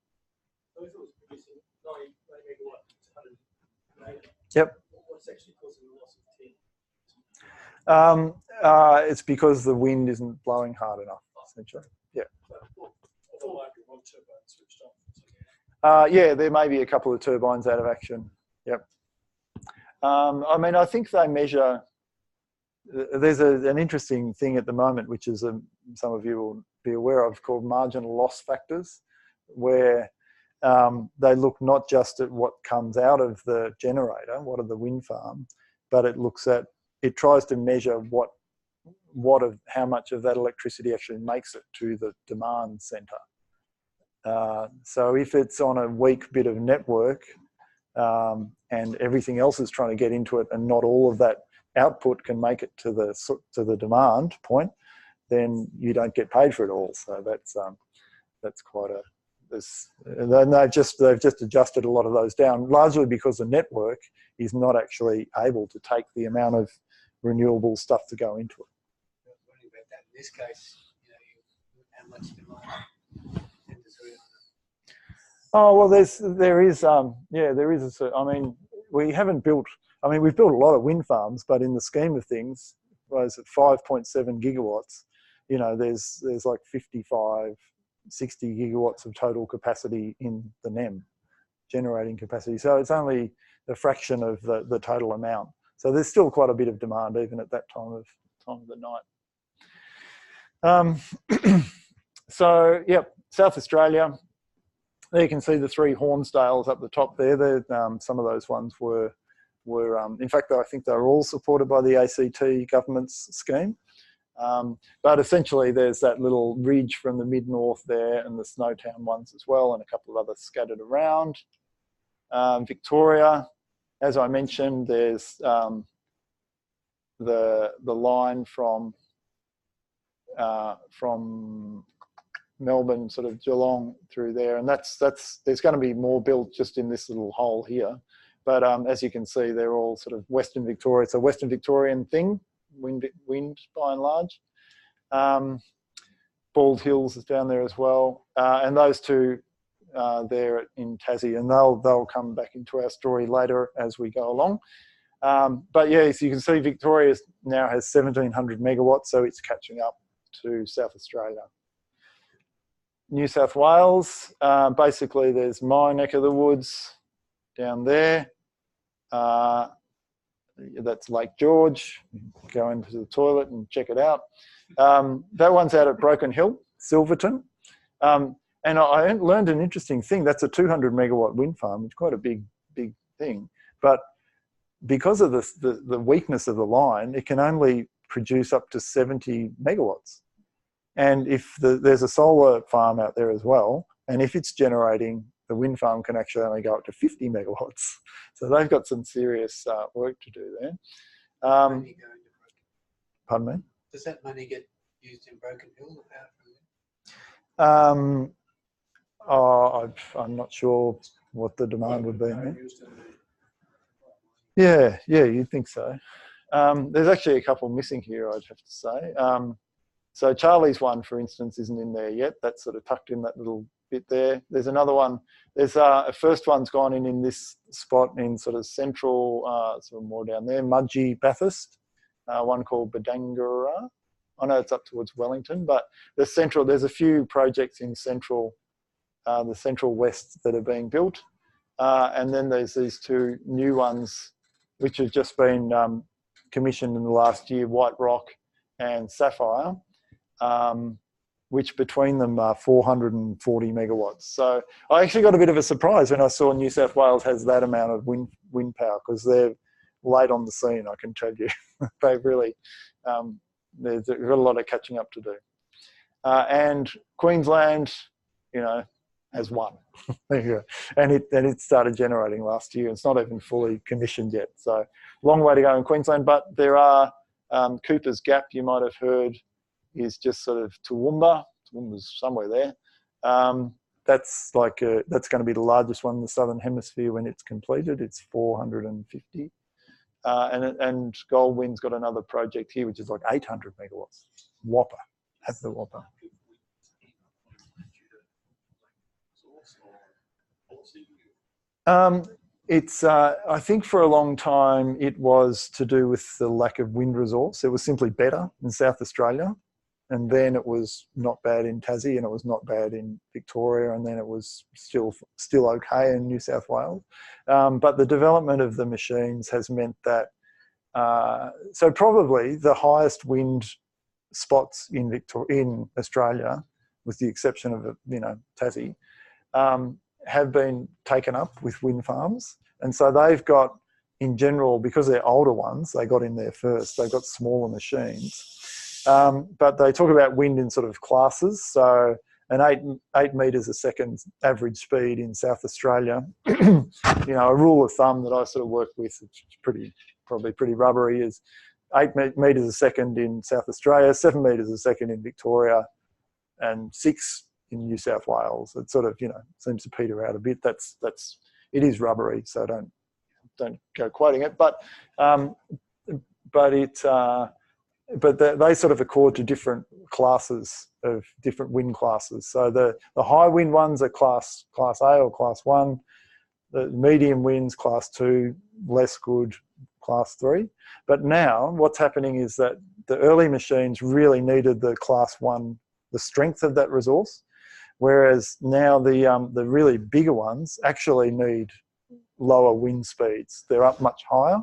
So if it was producing 90 megawatts, it's 180. Yep. What's actually causing the loss of 10? It's because the wind isn't blowing hard enough, essentially. Yeah. Yeah, there may be a couple of turbines out of action. Yep. I mean, I think they measure. There's an interesting thing at the moment, which is some of you will be aware of, called marginal loss factors, where they look not just at what comes out of the generator, what of the wind farm, but it tries to measure how much of that electricity actually makes it to the demand centre. So if it's on a weak bit of network and everything else is trying to get into it, and not all of that output can make it to the demand point, then you don't get paid for it all. So that's quite a. And they've just adjusted a lot of those down, largely because the network is not actually able to take the amount of renewable stuff to go into it. In this case, you know, how much demand? Oh well, there is I mean, we've built a lot of wind farms, but in the scheme of things, was at 5.7 gigawatts. You know, there's like 55, 60 gigawatts of total capacity in the NEM, generating capacity. So it's only a fraction of the total amount. So there's still quite a bit of demand even at that time of the night. So yep, South Australia. There you can see the 3 Hornsdales up the top there. Some of those ones were in fact, I think they were all supported by the ACT government's scheme. But essentially there's that little ridge from the mid-north there, and the Snowtown ones as well, and a couple of others scattered around. Victoria, as I mentioned, there's the line from Melbourne, sort of Geelong through there, and there's going to be more built just in this little hole here. But as you can see, they're all sort of Western Victoria. It's a Western Victorian thing, wind by and large. Bald Hills is down there as well, and those two there in Tassie, and they'll come back into our story later as we go along. But yeah, so you can see Victoria now has 1,700 megawatts, so it's catching up to South Australia. New South Wales, basically there's my neck of the woods down there. That's Lake George. Go into the toilet and check it out. That one's out at Broken Hill, Silverton. And I learned an interesting thing. That's a 200 megawatt wind farm. It's quite a big thing. But because of the weakness of the line, it can only produce up to 70 megawatts. And if there's a solar farm out there as well, and if it's generating, the wind farm can actually only go up to 50 megawatts. So they've got some serious work to do there. Pardon me? Does that money get used in Broken Hill? I'm not sure what the demand would be. Yeah, you'd think so. There's actually a couple missing here, I'd have to say. So Charlie's one, for instance, isn't in there yet. That's sort of tucked in that little bit there. There's another one. There's a first one's gone in this spot in sort of central, sort of more down there, Mudgee, Bathurst. one called Badangara. I know it's up towards Wellington, but there's a few projects in the central west that are being built. And then there's these two new ones which have just been commissioned in the last year, White Rock and Sapphire, which between them are 440 megawatts. So I actually got a bit of a surprise when I saw New South Wales has that amount of wind power, because they're late on the scene, I can tell you. They've really, they've got a lot of catching up to do. And Queensland, you know, has one. There you go. And it started generating last year. It's not even fully commissioned yet. So long way to go in Queensland, but there are Cooper's Gap, you might have heard, is just sort of Toowoomba. Toowoomba's somewhere there. That's going to be the largest one in the Southern Hemisphere when it's completed. It's 450. And Goldwind's got another project here, which is like 800 megawatts. Whopper. That's the whopper. I think for a long time it was to do with the lack of wind resource. It was simply better in South Australia, and then it was not bad in Tassie, and it was not bad in Victoria, and then it was still okay in New South Wales. But the development of the machines has meant that so probably the highest wind spots in Australia, with the exception of Tassie, have been taken up with wind farms. And so they've got, in general, because they're older ones, they got in there first, they've got smaller machines. But they talk about wind in sort of classes. So an 8 metres a second average speed in South Australia, a rule of thumb that I sort of work with, which is probably pretty rubbery, is 8 metres a second in South Australia, 7 metres a second in Victoria, and 6 in New South Wales. It sort of, seems to peter out a bit. It is rubbery, so don't go quoting it. But they sort of accord to different classes of different wind classes. So the high wind ones are class A or class 1. The medium winds, class 2, less good, class 3. But now what's happening is that the early machines really needed the class 1, the strength of that resource. Whereas now the really bigger ones actually need lower wind speeds. They're up much higher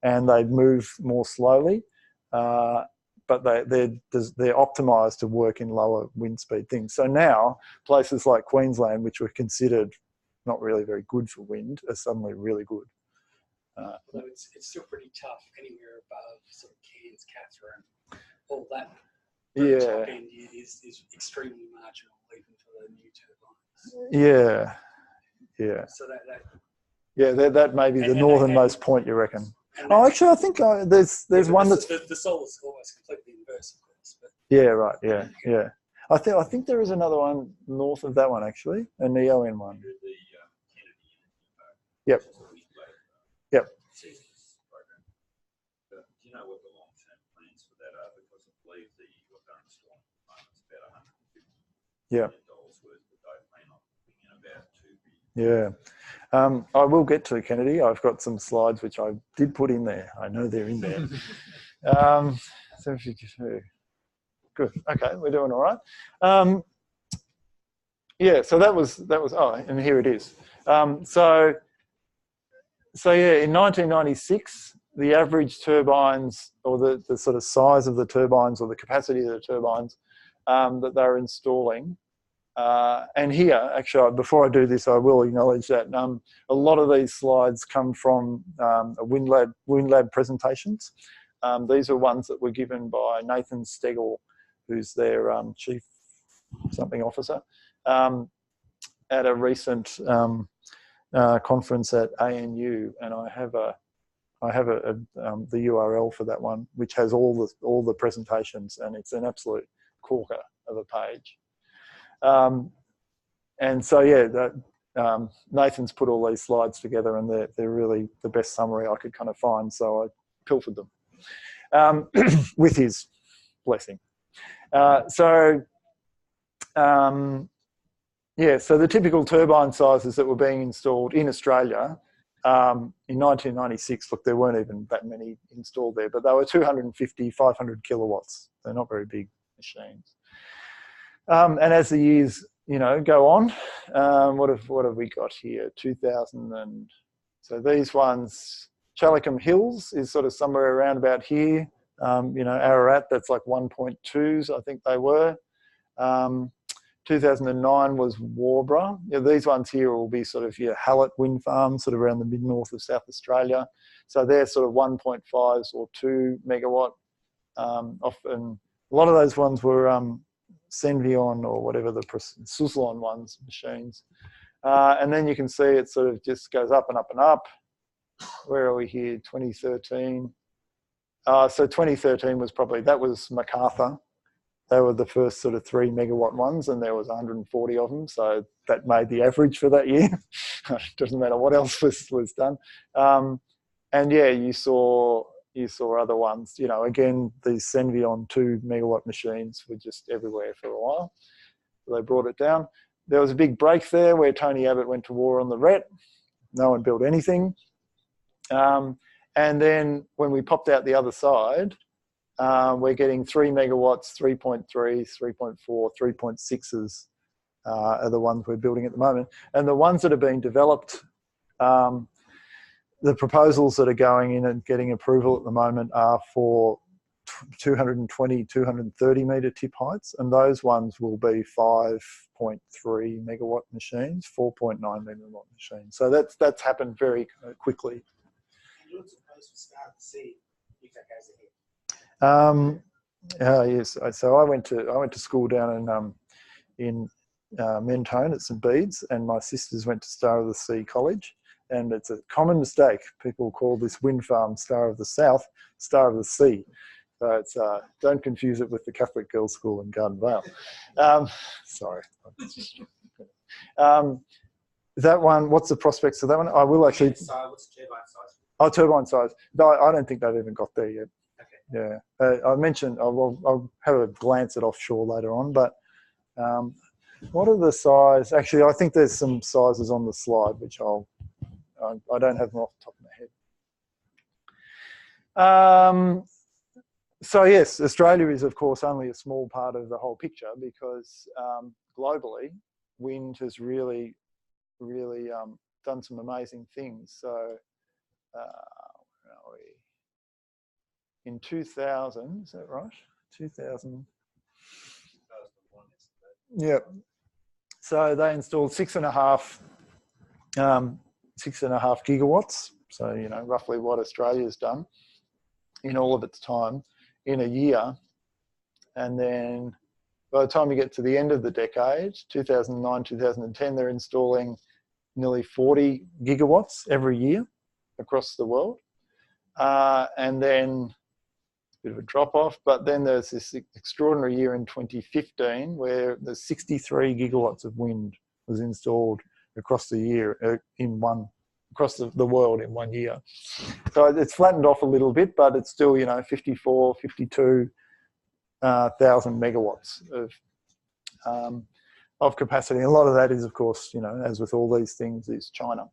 and they move more slowly, but they're optimised to work in lower wind speed things. So now places like Queensland, which were considered not really very good for wind, are suddenly really good. Although it's still pretty tough anywhere above sort of Cairns, Catherine, all that. The top end is extremely marginal, even for the new turbines. Yeah. So that may be the northernmost point, you reckon? Oh, actually, I think there's one that's the solar's almost completely inverse, of course. But yeah, right. Yeah. I think there is another one north of that one, actually, a NEON one. Yep. Do you know what the long-term plans for that are? Because I believe what they're installing at the moment is about $150 million worth, but they plan on putting in about $2 billion. I will get to Kennedy. I've got some slides which I did put in there. I know they're in there. 752. Good. Okay, we're doing all right. So that was. Oh, and here it is. So in 1996, the average turbines, or the sort of size of the turbines, or the capacity of the turbines that they're installing. And here, actually, before I do this, I will acknowledge that a lot of these slides come from Wind Lab presentations. These are ones that were given by Nathan Stegel, who's their chief something officer, at a recent conference at ANU, and I have the URL for that one, which has all the presentations, and it's an absolute corker of a page. And so Nathan's put all these slides together, and they're really the best summary I could kind of find, so I pilfered them with his blessing. So the typical turbine sizes that were being installed in Australia in 1996, look, there weren't even that many installed there, but they were 250, 500 kilowatts. They're not very big machines. And as the years, go on, what have we got here? 2000 and so these ones, Chalicum Hills is sort of somewhere around about here. Ararat, that's like 1.2s, I think they were. 2009 was Warborough. These ones here will be sort of your Hallett wind farms, sort of around the mid-north of South Australia. So they're sort of 1.5s or 2 megawatt. Often, a lot of those ones were Senvion or whatever the Suzlon ones, machines. And then you can see it sort of just goes up and up and up. Where are we here? 2013. So 2013 was probably, that was MacArthur. They were the first sort of 3 megawatt ones, and there was 140 of them. So that made the average for that year. Doesn't matter what else was done. And yeah, you saw other ones. Again, these Senvion 2 megawatt machines were just everywhere for a while. So they brought it down. There was a big break there where Tony Abbott went to war on the RET. No one built anything. And then when we popped out the other side, we're getting 3 megawatts, 3.3, 3.4, 3.6s are the ones we're building at the moment. And the ones that are being developed, the proposals that are going in and getting approval at the moment are for 220, 230 metre tip heights. And those ones will be 5.3 megawatt machines, 4.9 megawatt machines. So that's happened very quickly. You're supposed to start to see if that goes ahead. Yes. So I went to school down in Mentone at St Bede's, and my sisters went to Star of the Sea College. And it's a common mistake. People call this wind farm Star of the South, Star of the Sea. So it's don't confuse it with the Catholic Girls' School in Garden Vale. Sorry. That one, what's the prospects of that one? I will actually. What's the turbine size? Oh, turbine size. No, I don't think they've even got there yet. Okay. Yeah. I mentioned, I'll have a glance at offshore later on, but what are the size? Actually, I think there's some sizes on the slide, which I don't have them off the top of my head. So yes, Australia is of course only a small part of the whole picture because globally, wind has really done some amazing things. So where are we? In 2000, is that right? 2000. Yeah. So they installed 6.5 gigawatts. So, roughly what Australia's done in all of its time in a year. And then by the time you get to the end of the decade, 2009, 2010, they're installing nearly 40 gigawatts every year across the world. And then a bit of a drop off, but then there's this extraordinary year in 2015 where there's 63 gigawatts of wind was installed across the year across the world in 1 year. So it's flattened off a little bit, but it's still 54, 52 thousand megawatts of capacity. And a lot of that is, of course, as with all these things, is China.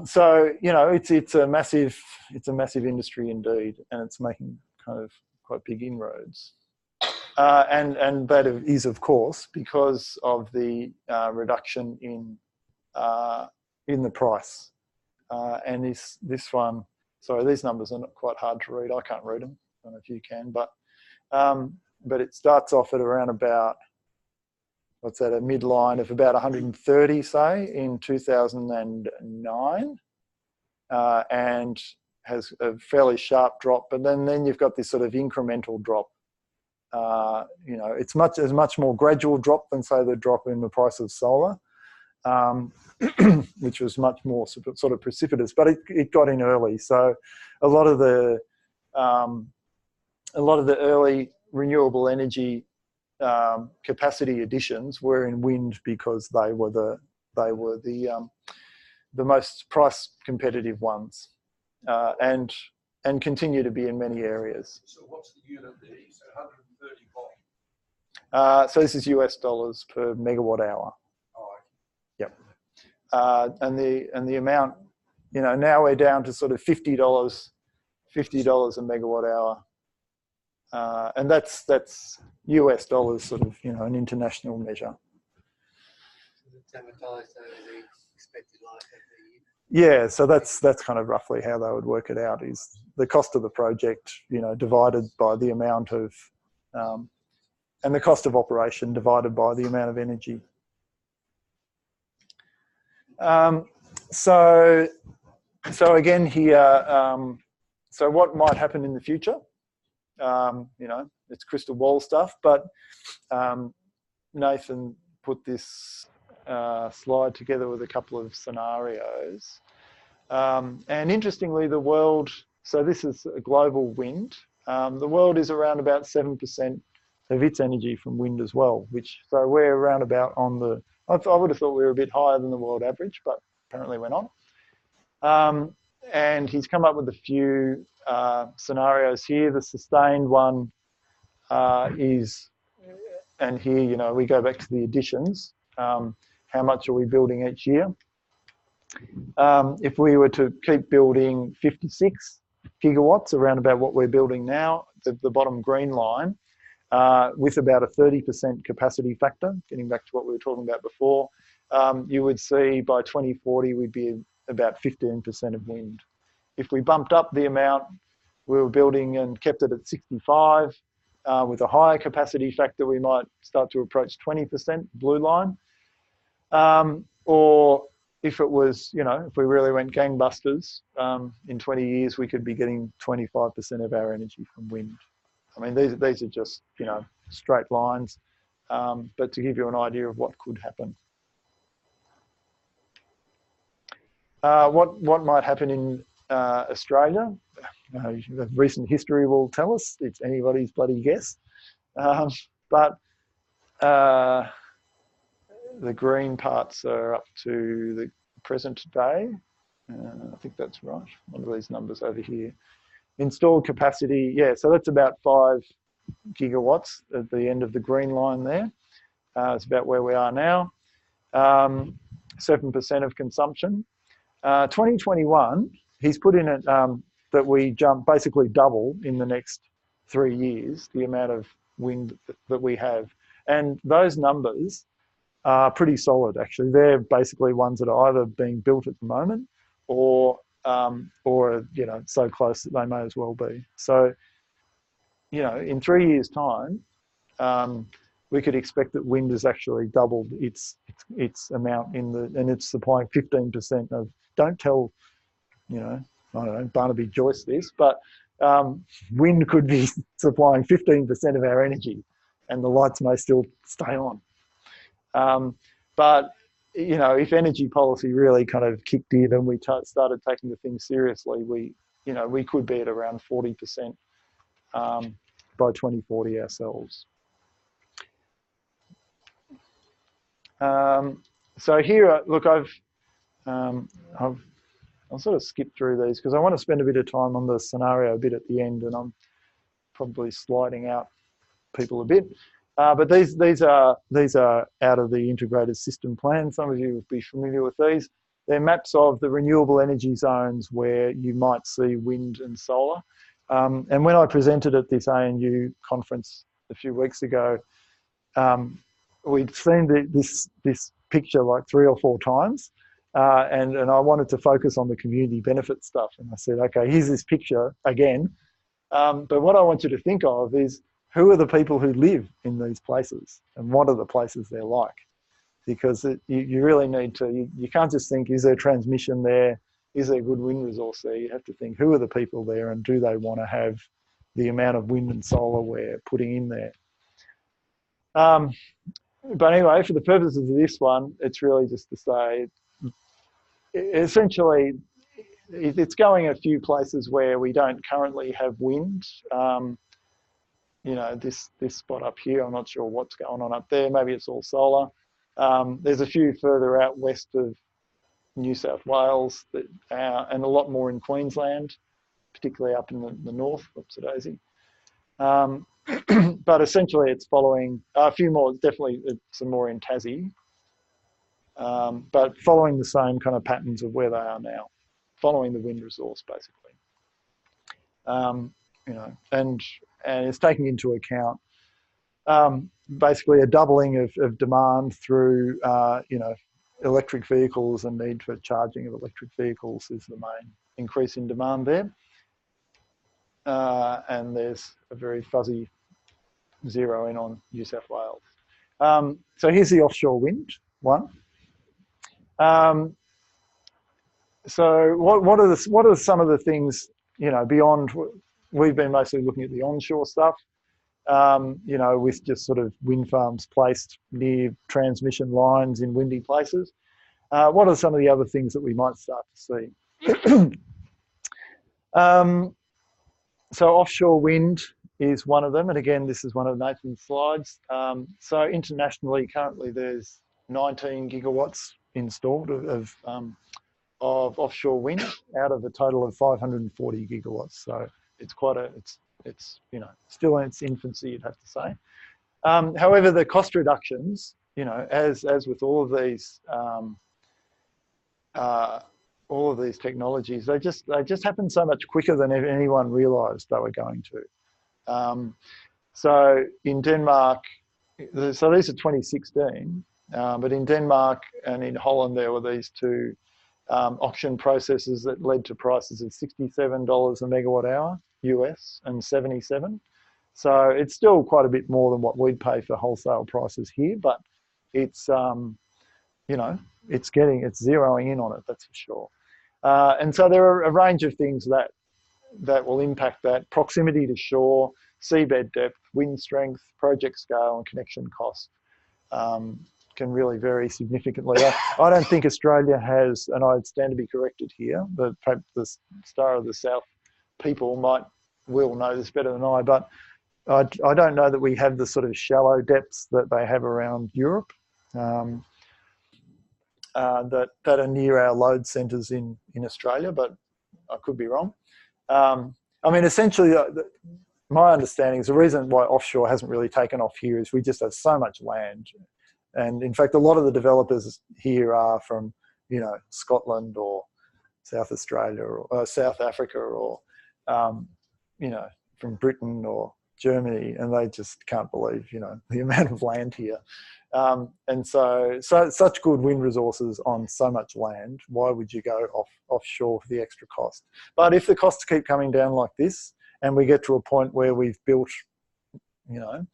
So it's a massive industry indeed, and it's making kind of quite big inroads. And that is, of course, because of the reduction in the price. And this one, sorry, these numbers are not quite hard to read. I can't read them. I don't know if you can, but it starts off at around about, what's that, a midline of about 130, say, in 2009, and has a fairly sharp drop. But then you've got this sort of incremental drop. It's a much more gradual drop than, say, the drop in the price of solar, which was much more sort of precipitous. But it got in early, so a lot of the early renewable energy capacity additions were in wind because they were the most price competitive ones, and continue to be in many areas. So what's the unit there? So 130 watt. So this is US dollars per megawatt hour. Oh, Yep. and the amount, you know, now we're down to sort of $50 a megawatt hour, and that's US dollars, sort of, you know, an international measure. It's amortised over the expected life of the year. Yeah, so that's kind of roughly how they would work it out, is the cost of the project, you know, divided by the amount of, and the cost of operation divided by the amount of energy. So again here, so what might happen in the future? You know, it's crystal ball stuff, but Nathan put this slide together with a couple of scenarios. And interestingly, the world, so this is a global wind. The world is around about 7% of its energy from wind as well, so we're around about on the, I would have thought we were a bit higher than the world average, but apparently we're not. And he's come up with a few scenarios here. The sustained one is, and here, you know, we go back to the additions. How much are we building each year? If we were to keep building 56 gigawatts, around about what we're building now, the bottom green line, with about a 30% capacity factor, getting back to what we were talking about before, you would see by 2040 we'd be about 15% of wind. If we bumped up the amount we were building and kept it at 65, with a higher capacity factor, we might start to approach 20%, blue line. Or if it was, you know, if we really went gangbusters, in 20 years, we could be getting 25% of our energy from wind. I mean, these are just, you know, straight lines, but to give you an idea of what could happen. What might happen in Australia? The recent history will tell us. It's anybody's bloody guess. But the green parts are up to the present day. I think that's right. One of these numbers over here. Installed capacity, yeah, so that's about 5 gigawatts at the end of the green line there. It's about where we are now. 7% of consumption. 2021, he's put in it that we basically double in the next 3 years the amount of wind that we have. And those numbers are pretty solid, actually. They're basically ones that are either being built at the moment or you know, so close that they may as well be. So, you know, in 3 years' time, we could expect that wind has actually doubled its amount and it's supplying 15% of. Don't tell, you know, I don't know, Barnaby Joyce this, but wind could be supplying 15% of our energy, and the lights may still stay on. But you know, if energy policy really kind of kicked in and we started taking the thing seriously, we could be at around 40% by 2040 ourselves. So here, look, I'll sort of skip through these because I want to spend a bit of time on the scenario a bit at the end, and I'm probably sliding out people a bit. But these are out of the integrated system plan. Some of you will be familiar with these. They're maps of the renewable energy zones where you might see wind and solar. And when I presented at this ANU conference a few weeks ago, we'd seen this picture like 3 or 4 times. And I wanted to focus on the community benefit stuff. And I said, okay, here's this picture again. But what I want you to think of is, who are the people who live in these places and what are the places they're like? Because you really need to, you can't just think, is there transmission there? Is there good wind resource there? You have to think, who are the people there and do they want to have the amount of wind and solar we're putting in there? But anyway, for the purposes of this one, it's really just to say, essentially, it's going a few places where we don't currently have wind. You know, this spot up here, I'm not sure what's going on up there. Maybe it's all solar. There's a few further out west of New South Wales and a lot more in Queensland, particularly up in the north. Whoops, daisy. But essentially it's following a few more, definitely some more in Tassie. but following the same kind of patterns of where they are now, following the wind resource basically. You know, and it's taking into account basically a doubling of demand through you know, electric vehicles and need for charging of electric vehicles is the main increase in demand there. And there's a very fuzzy zero in on New South Wales. So here's the offshore wind one. So what are some of the things, you know, beyond, we've been mostly looking at the onshore stuff, you know, with just sort of wind farms placed near transmission lines in windy places. What are some of the other things that we might start to see? So offshore wind is one of them. And again, this is one of Nathan's slides. So internationally, currently there's 19 gigawatts installed of offshore wind out of a total of 540 gigawatts. So it's quite a, it's you know, still in its infancy, you'd have to say. However, the cost reductions, you know, as with all of these technologies, they just happen so much quicker than anyone realised they were going to. So in Denmark, so these are 2016, but in Denmark and in Holland there were these two auction processes that led to prices of $67 a megawatt hour US and 77. So it's still quite a bit more than what we'd pay for wholesale prices here, but it's you know, it's zeroing in on it, that's for sure. And so there are a range of things that will impact that: proximity to shore, seabed depth, wind strength, project scale, and connection cost. Can really vary significantly. I don't think Australia has, and I'd stand to be corrected here, but perhaps the Star of the South people will know this better than I, but I don't know that we have the sort of shallow depths that they have around Europe, that are near our load centres in Australia, but I could be wrong. I mean, essentially, my understanding is the reason why offshore hasn't really taken off here is we just have so much land. And in fact, a lot of the developers here are from, you know, Scotland or South Australia or South Africa or, you know, from Britain or Germany, and they just can't believe, you know, the amount of land here. And so such good wind resources on so much land, why would you go offshore for the extra cost? But if the costs keep coming down like this, and we get to a point where we've built, you know,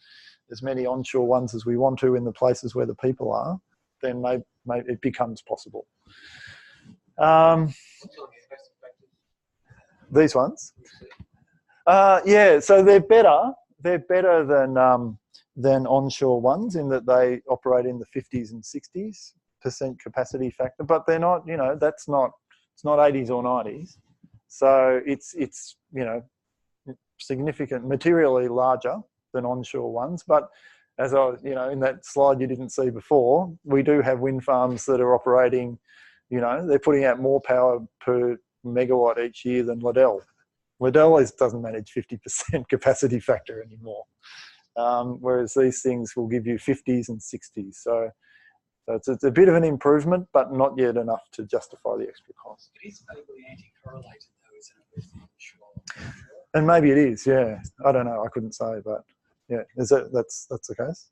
as many onshore ones as we want to in the places where the people are, then maybe it becomes possible. These ones? Yeah, so they're better. They're better than onshore ones in that they operate in the 50s and 60s% capacity factor, but they're not, you know, it's not 80s or 90s. So it's you know, significant, materially larger than onshore ones. But as you know, in that slide you didn't see before, we do have wind farms that are operating, you know, they're putting out more power per megawatt each year than Liddell. Liddell doesn't manage 50% capacity factor anymore, whereas these things will give you 50s and 60s. So it's a bit of an improvement, but not yet enough to justify the extra cost. It is vaguely anti-correlated though, isn't it, with the onshore? And maybe it is, yeah. I don't know, I couldn't say, but yeah, that's the case?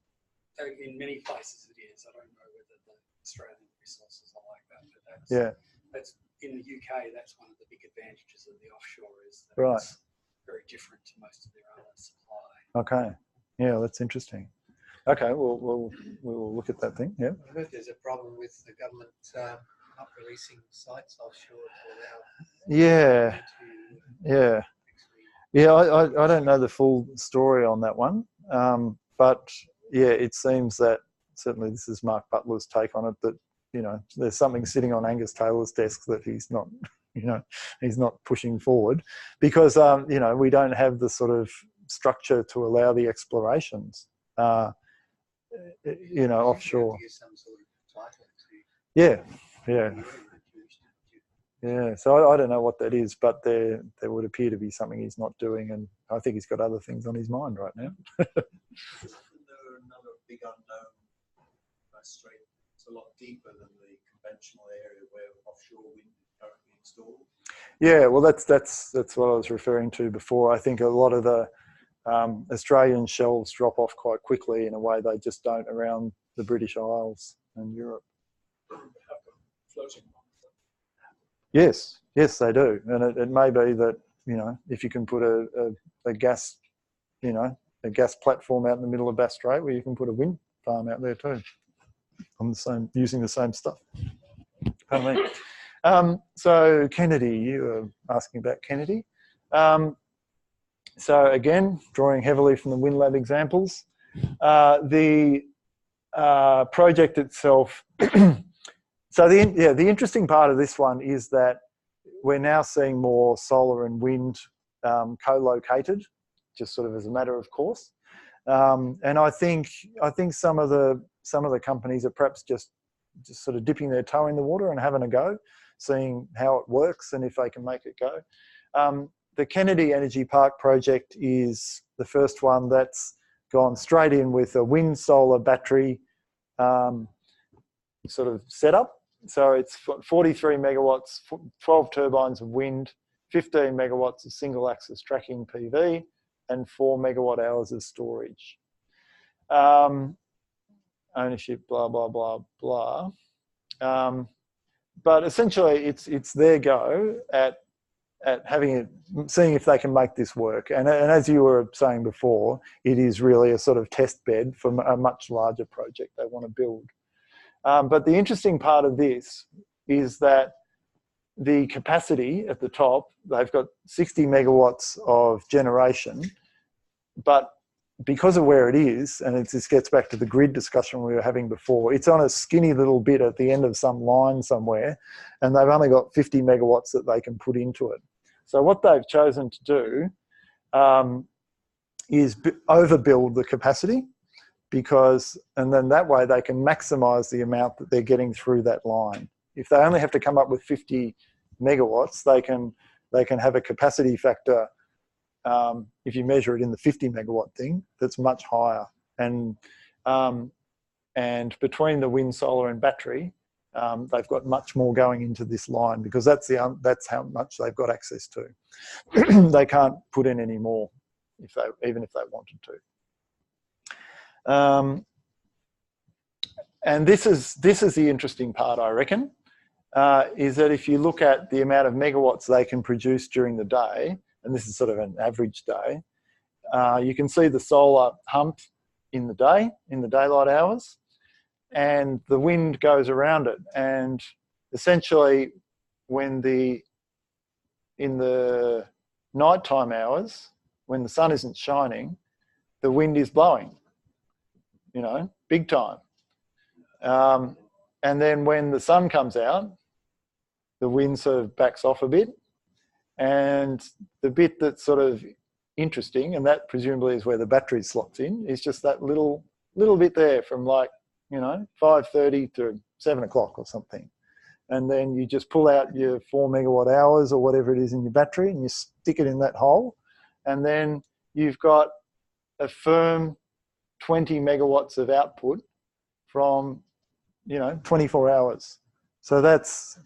In many places it is. I don't know whether the Australian resources are like that, but that's in the UK, that's one of the big advantages of the offshore is that it's very different to most of their other supply. Okay, yeah, that's interesting. Okay, we'll look at that thing. Yeah. I heard there's a problem with the government not releasing sites offshore to allow. Yeah. I don't know the full story on that one, but yeah, it seems that certainly this is Mark Butler's take on it, that, you know, there's something sitting on Angus Taylor's desk that he's not, you know, he's not pushing forward because, you know, we don't have the sort of structure to allow the explorations, you know, offshore. Yeah. So I don't know what that is, but there would appear to be something he's not doing, and I think he's got other things on his mind right now. Isn't there another big unknown Australia a lot deeper than the conventional area where offshore wind is currently installed. Yeah, well, that's what I was referring to before. I think a lot of the Australian shelves drop off quite quickly in a way they just don't around the British Isles and Europe. Floating. Yes, they do, and it may be that, you know, if you can put a gas, you know, a gas platform out in the middle of Bass Strait, where you can put a wind farm out there too, on the same, using the same stuff. Pardon me. So Kennedy, you were asking about Kennedy. So again, drawing heavily from the WindLab examples, the project itself. So the interesting part of this one is that we're now seeing more solar and wind co-located, just sort of as a matter of course. And I think some of the companies are perhaps just sort of dipping their toe in the water and having a go, seeing how it works and if they can make it go. The Kennedy Energy Park project is the first one that's gone straight in with a wind solar battery sort of setup. So it's 43 megawatts, 12 turbines of wind, 15 megawatts of single axis tracking PV, and 4 megawatt hours of storage. Ownership, blah, blah, blah, blah. But essentially it's their go at having it, seeing if they can make this work. And as you were saying before, it is really a sort of test bed for a much larger project they want to build. But the interesting part of this is that the capacity at the top, they've got 60 megawatts of generation, but because of where it is, and this gets back to the grid discussion we were having before, it's on a skinny little bit at the end of some line somewhere, and they've only got 50 megawatts that they can put into it. So what they've chosen to do is overbuild the capacity, and then that way they can maximize the amount that they're getting through that line. If they only have to come up with 50 megawatts, they can have a capacity factor, if you measure it in the 50 megawatt thing, that's much higher. And between the wind, solar and battery, they've got much more going into this line, because that's how much they've got access to. They can't put in any more even if they wanted to. And this is the interesting part, I reckon, is that if you look at the amount of megawatts they can produce during the day, and this is sort of an average day, you can see the solar hump in the day, in the daylight hours, and the wind goes around it. And essentially, in the nighttime hours, when the sun isn't shining, the wind is blowing, you know, big time. And then when the sun comes out, the wind sort of backs off a bit. And the bit that's sort of interesting, and that presumably is where the battery slots in, is just that little bit there from, like, you know, 5:30 to 7 o'clock or something. And then you just pull out your 4 megawatt hours or whatever it is in your battery, and you stick it in that hole. And then you've got a firm 20 megawatts of output from, you know, 24 hours. So that's,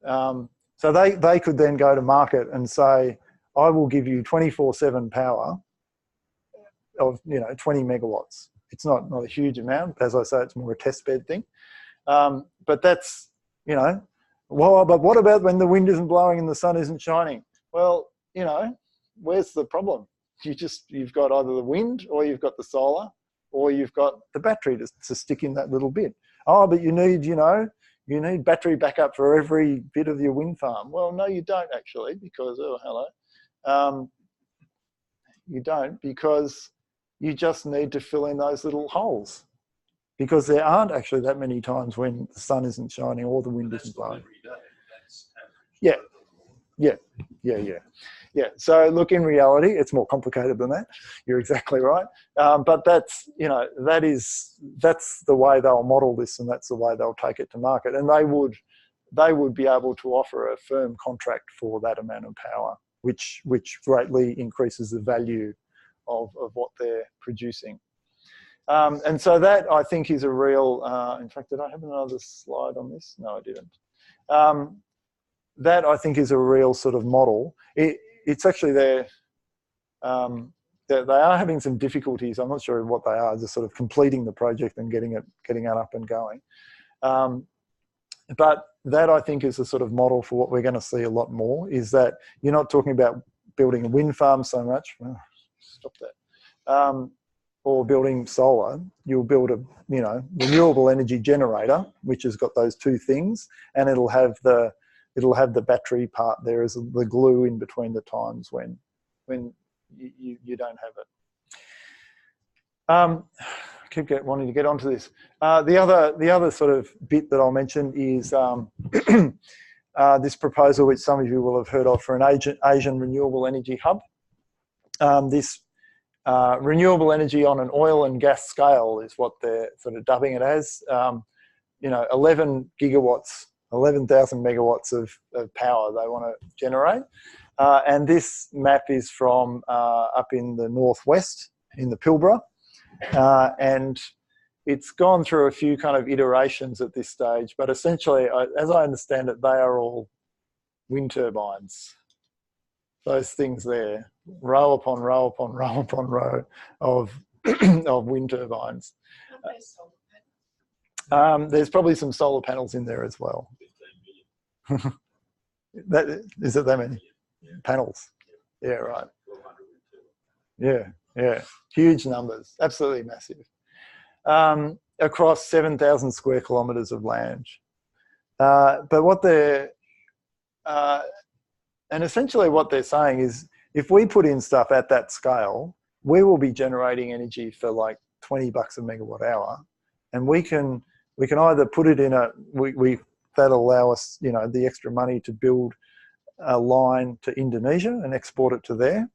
so they could then go to market and say, I will give you 24/7 power of, you know, 20 megawatts. It's not a huge amount. As I say, it's more a test bed thing. But that's, you know, well, but what about when the wind isn't blowing and the sun isn't shining? Well, you know, where's the problem? You've got either the wind, or you've got the solar, or you've got the battery to stick in that little bit. Oh, but you need, you know, you need battery backup for every bit of your wind farm. Well, no, you don't actually, because, oh, hello. You don't, because you just need to fill in those little holes, because there aren't actually that many times when the sun isn't shining or the wind isn't blowing. Yeah. So look, in reality, it's more complicated than that. You're exactly right. But that's, you know, that's the way they'll model this, and that's the way they'll take it to market. And they would be able to offer a firm contract for that amount of power, which greatly increases the value of what they're producing. And so that, I think, is a real, in fact, did I have another slide on this? No, I didn't. That, I think, is a real sort of model. It's actually there. They are having some difficulties. I'm not sure what they are, just sort of completing the project and getting it up and going. But that, I think, is a sort of model for what we're going to see a lot more, is that you're not talking about building a wind farm so much. Oh, stop that. Or building solar. You'll build a, renewable energy generator, which has got those two things, and it'll have the battery part there as the glue in between the times when you don't have it. I keep wanting to get onto this. The other sort of bit that I'll mention is this proposal, which some of you will have heard of, for an Asian renewable energy hub. This renewable energy on an oil and gas scale is what they're sort of dubbing it as. 11 gigawatts, 11,000 megawatts of power they want to generate. And this map is from up in the northwest, in the Pilbara. And it's gone through a few kind of iterations at this stage, but essentially, as I understand it, they are all wind turbines. Those things there, row upon row upon row upon row of wind turbines. There's probably some solar panels in there as well. Is it that many panels? Yeah, right. Yeah, huge numbers, absolutely massive. Across 7,000 square kilometres of land. But what they're and essentially what they're saying is, if we put in stuff at that scale, we will be generating energy for like $20 a megawatt hour, and we can either put it in that'll allow us, the extra money to build a line to Indonesia and export it to there,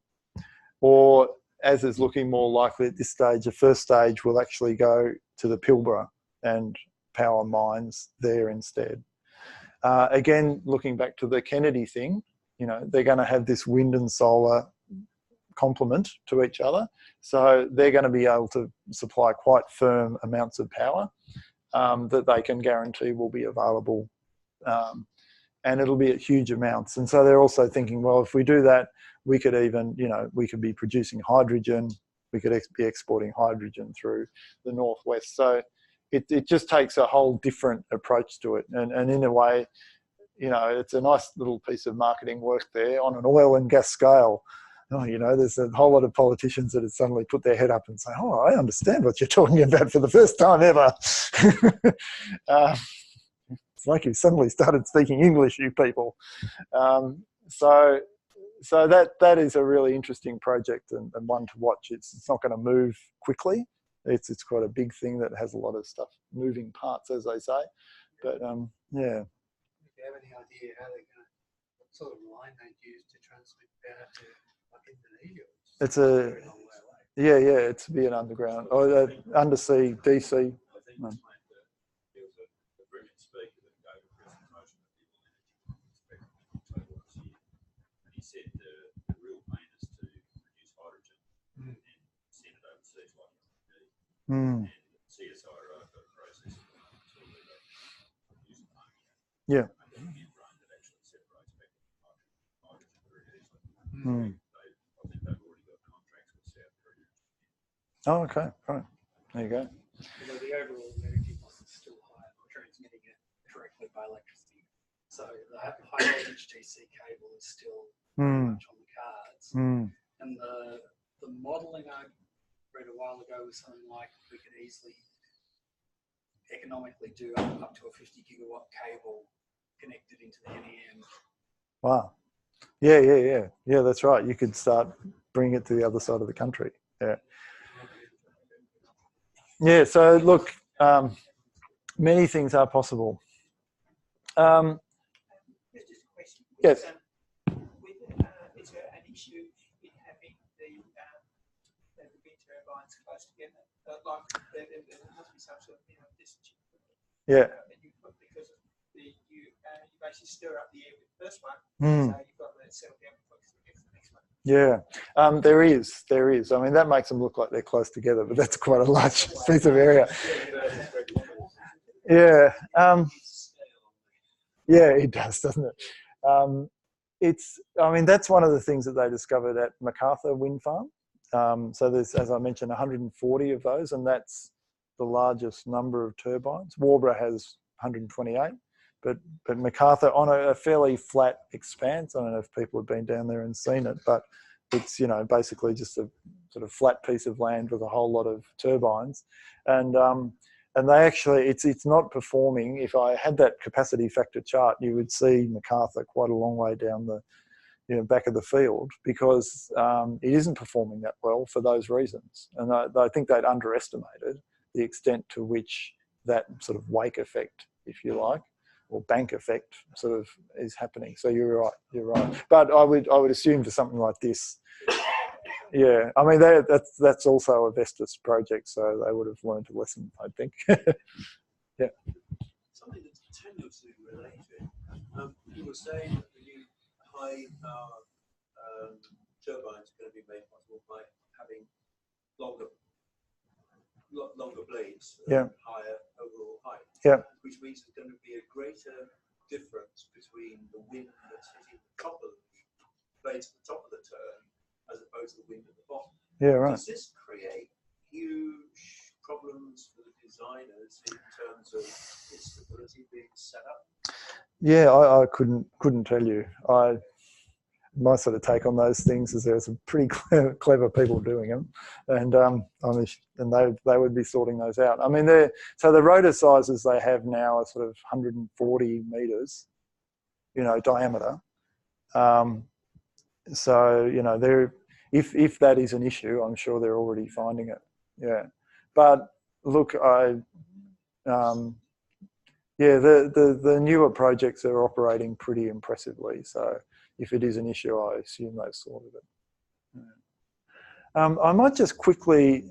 or, as is looking more likely at this stage, the first stage will actually go to the Pilbara and power mines there instead. Again, looking back to the Kennedy thing, they're going to have this wind and solar complement to each other. So they're going to be able to supply quite firm amounts of power that they can guarantee will be available. And it'll be at huge amounts. And so they're also thinking, well, if we do that, we could even, we could be producing hydrogen. We could be exporting hydrogen through the northwest. So it just takes a whole different approach to it. And in a way, it's a nice little piece of marketing work there on an oil and gas scale. There's a whole lot of politicians that have suddenly put their head up and say, oh, I understand what you're talking about for the first time ever. It's like you've suddenly started speaking English, you people. So that is a really interesting project and one to watch. It's not going to move quickly. It's quite a big thing that has a lot of stuff, moving parts, as they say. But yeah. Do you have any idea how they're going to, what sort of line they'd use to transmit power to like Indonesia? It's a yeah. It's be an underground or undersea DC. No. There was a brilliant speaker that gave a presentation at the Energy Inspector, and he said the real plan is to produce hydrogen and send it overseas like and CSIRO got a process until they produce ammonia. Yeah. And then membrane that actually separates back hydrogen very easily. I think they've already got contracts with South Korea. Oh, okay. Right. There you go. Although the overall energy cost is still higher for transmitting it directly by electricity. So the high voltage DC cable is still very much on the cards. And the modelling I read a while ago was something like we could easily economically do up to a 50 gigawatt cable connected into the NEM. Wow. Yeah, that's right. You could start bringing it to the other side of the country. Yeah, so look, many things are possible. Just a question. Yes. Is there an issue in having the wind turbines close together? Like there must be some sort of distance. Yeah. Because you basically stir up the air with the first one, so you've got to settle down before you get to the next one. Yeah, there is. I mean, that makes them look like they're close together, but that's quite a large piece of area. Yeah, yeah, it does, doesn't it? I mean, that's one of the things that they discovered at MacArthur Wind Farm. So there's, as I mentioned, 140 of those, and that's the largest number of turbines. Warborough has 128, but MacArthur, on a fairly flat expanse, I don't know if people have been down there and seen it, but it's, you know, basically just a sort of flat piece of land with a whole lot of turbines. And they actually, it's not performing. If I had that capacity factor chart, you would see MacArthur quite a long way down the, you know, back of the field, because it isn't performing that well for those reasons. And I think they'd underestimated the extent to which that sort of wake effect, if you like, or bank effect sort of is happening. So you're right. But I would assume for something like this, yeah, I mean, that's also a Vestas project, so they would have learned a lesson, I think. Yeah. Something that's tenuously related. You were saying that the new high power turbines are going to be made possible by having longer blades, yeah, higher overall height. Yeah. Which means there's going to be a greater difference between the wind that's hitting the top of the blades at the top of the turn as opposed to the wind at the bottom. Yeah, right. Does this create huge problems for the designers in terms of its stability being set up? Yeah, I couldn't tell you. My sort of take on those things is there's some pretty clever people doing them, and they would be sorting those out. I mean, so the rotor sizes they have now are sort of 140 meters, you know, diameter. So, you know, if that is an issue, I'm sure they're already finding it. Yeah, but look, yeah, the newer projects are operating pretty impressively. So if it is an issue, I assume they've sorted it. I might just quickly,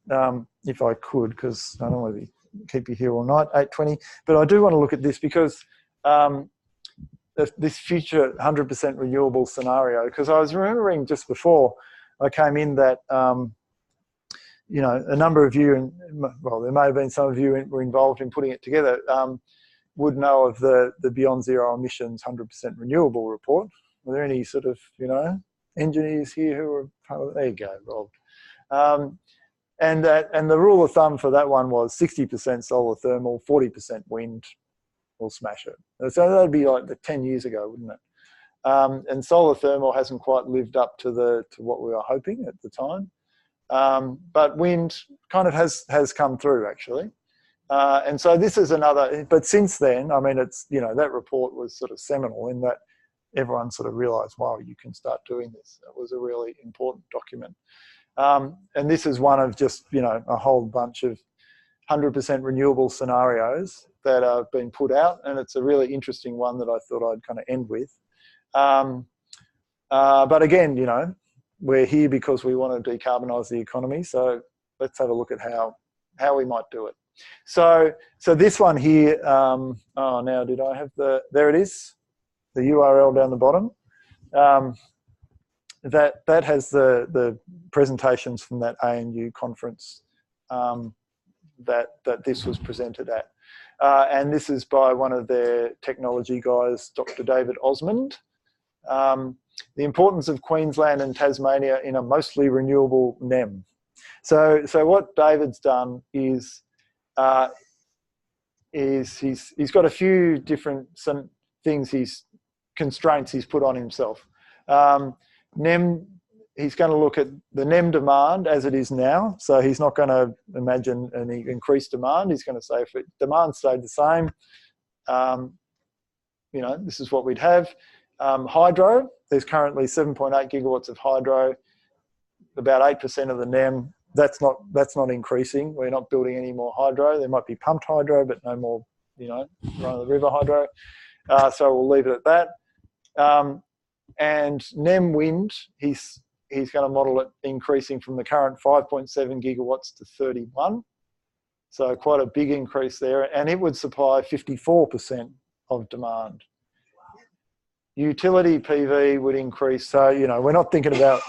if I could, because I don't want to keep you here all night, 8:20, but I do want to look at this because this future 100% renewable scenario, because I was remembering just before I came in that, you know, a number of you, and well, there may have been some of you were involved in putting it together, would know of the Beyond Zero Emissions 100% Renewable report. Were there any sort of, you know, engineers here who were part of it? There you go, Rob. And the rule of thumb for that one was 60% solar thermal, 40% wind will smash it. So that'd be like 10 years ago, wouldn't it? And solar thermal hasn't quite lived up to what we were hoping at the time. But wind kind of has come through, actually. And so this is another, but since then, I mean, it's, you know, that report was sort of seminal in that everyone sort of realized, wow, you can start doing this. It was a really important document. And this is one of just, you know, a whole bunch of 100% renewable scenarios that have been put out. And it's a really interesting one that I thought I'd kind of end with. But again, you know, we're here because we want to decarbonise the economy. So let's have a look at how we might do it. So this one here, oh, now did I have there it is, the URL down the bottom. That has the presentations from that ANU conference that this was presented at. And this is by one of their technology guys, Dr. David Osmond. The importance of Queensland and Tasmania in a mostly renewable NEM. So what David's done is he's got a few different things, constraints he's put on himself. NEM, he's going to look at the NEM demand as it is now. So he's not going to imagine any increased demand. He's going to say if demand stayed the same, you know, this is what we'd have. Hydro, there's currently 7.8 gigawatts of hydro, about 8% of the NEM. That's not increasing. We're not building any more hydro. There might be pumped hydro, but no more, you know, run-of-the-river hydro. So we'll leave it at that. And NEM wind, he's going to model it increasing from the current 5.7 gigawatts to 31. So quite a big increase there. And it would supply 54% of demand. utility PV would increase. So, you know, we're not thinking about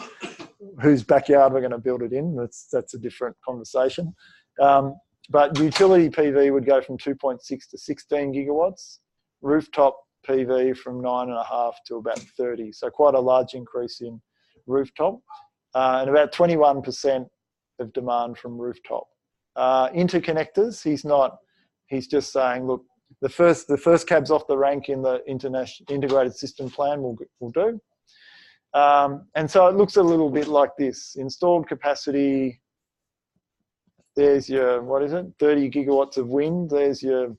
whose backyard we're going to build it in. That's a different conversation. But utility PV would go from 2.6 to 16 gigawatts. Rooftop PV from 9.5 to about 30. So quite a large increase in rooftop. And about 21% of demand from rooftop. Interconnectors, he's just saying, look, the first cabs off the rank in the integrated system plan will do. And so it looks a little bit like this. Installed capacity, there's your, 30 gigawatts of wind. There's your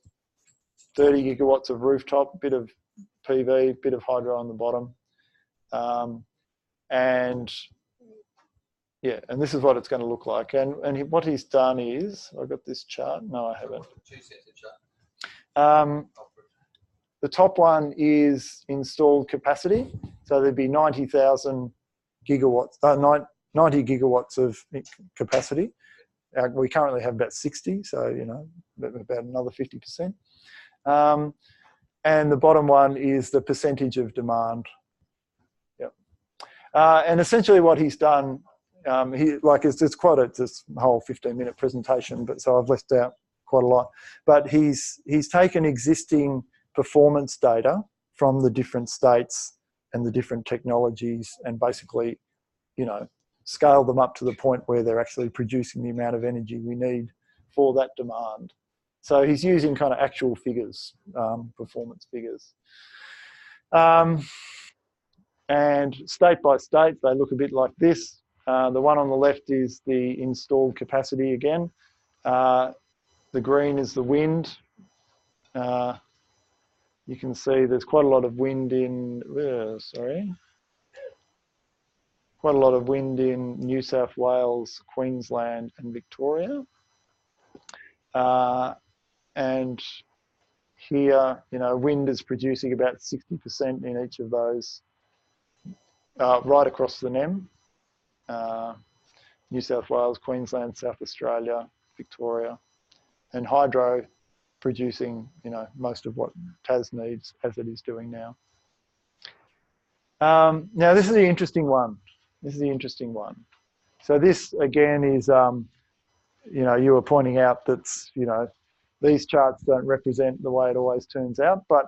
30 gigawatts of rooftop, bit of PV, bit of hydro on the bottom. And yeah, and this is what it's going to look like. And what he's done is, I've got this chart. No, I haven't. 2 sets of chart. The top one is installed capacity. So there'd be 90,000 gigawatts, 90 gigawatts of capacity. We currently have about 60, so, you know, about another 50%. And the bottom one is the percentage of demand. Yep. And essentially what he's done, it's quite this whole 15-minute presentation, but so I've left out quite a lot. But he's taken existing performance data from the different states and the different technologies and basically, you know, scale them up to the point where they're actually producing the amount of energy we need for that demand. So he's using kind of actual figures, performance figures. And state by state, they look a bit like this. The one on the left is the installed capacity again. The green is the wind. You can see there's quite a lot of wind in, quite a lot of wind in New South Wales, Queensland and Victoria. And here, you know, wind is producing about 60% in each of those, right across the NEM. New South Wales, Queensland, South Australia, Victoria, and hydro producing, you know, most of what Tas needs as it is doing now. Now this is the interesting one. So this again is, you know, you were pointing out that's, you know, these charts don't represent the way it always turns out, but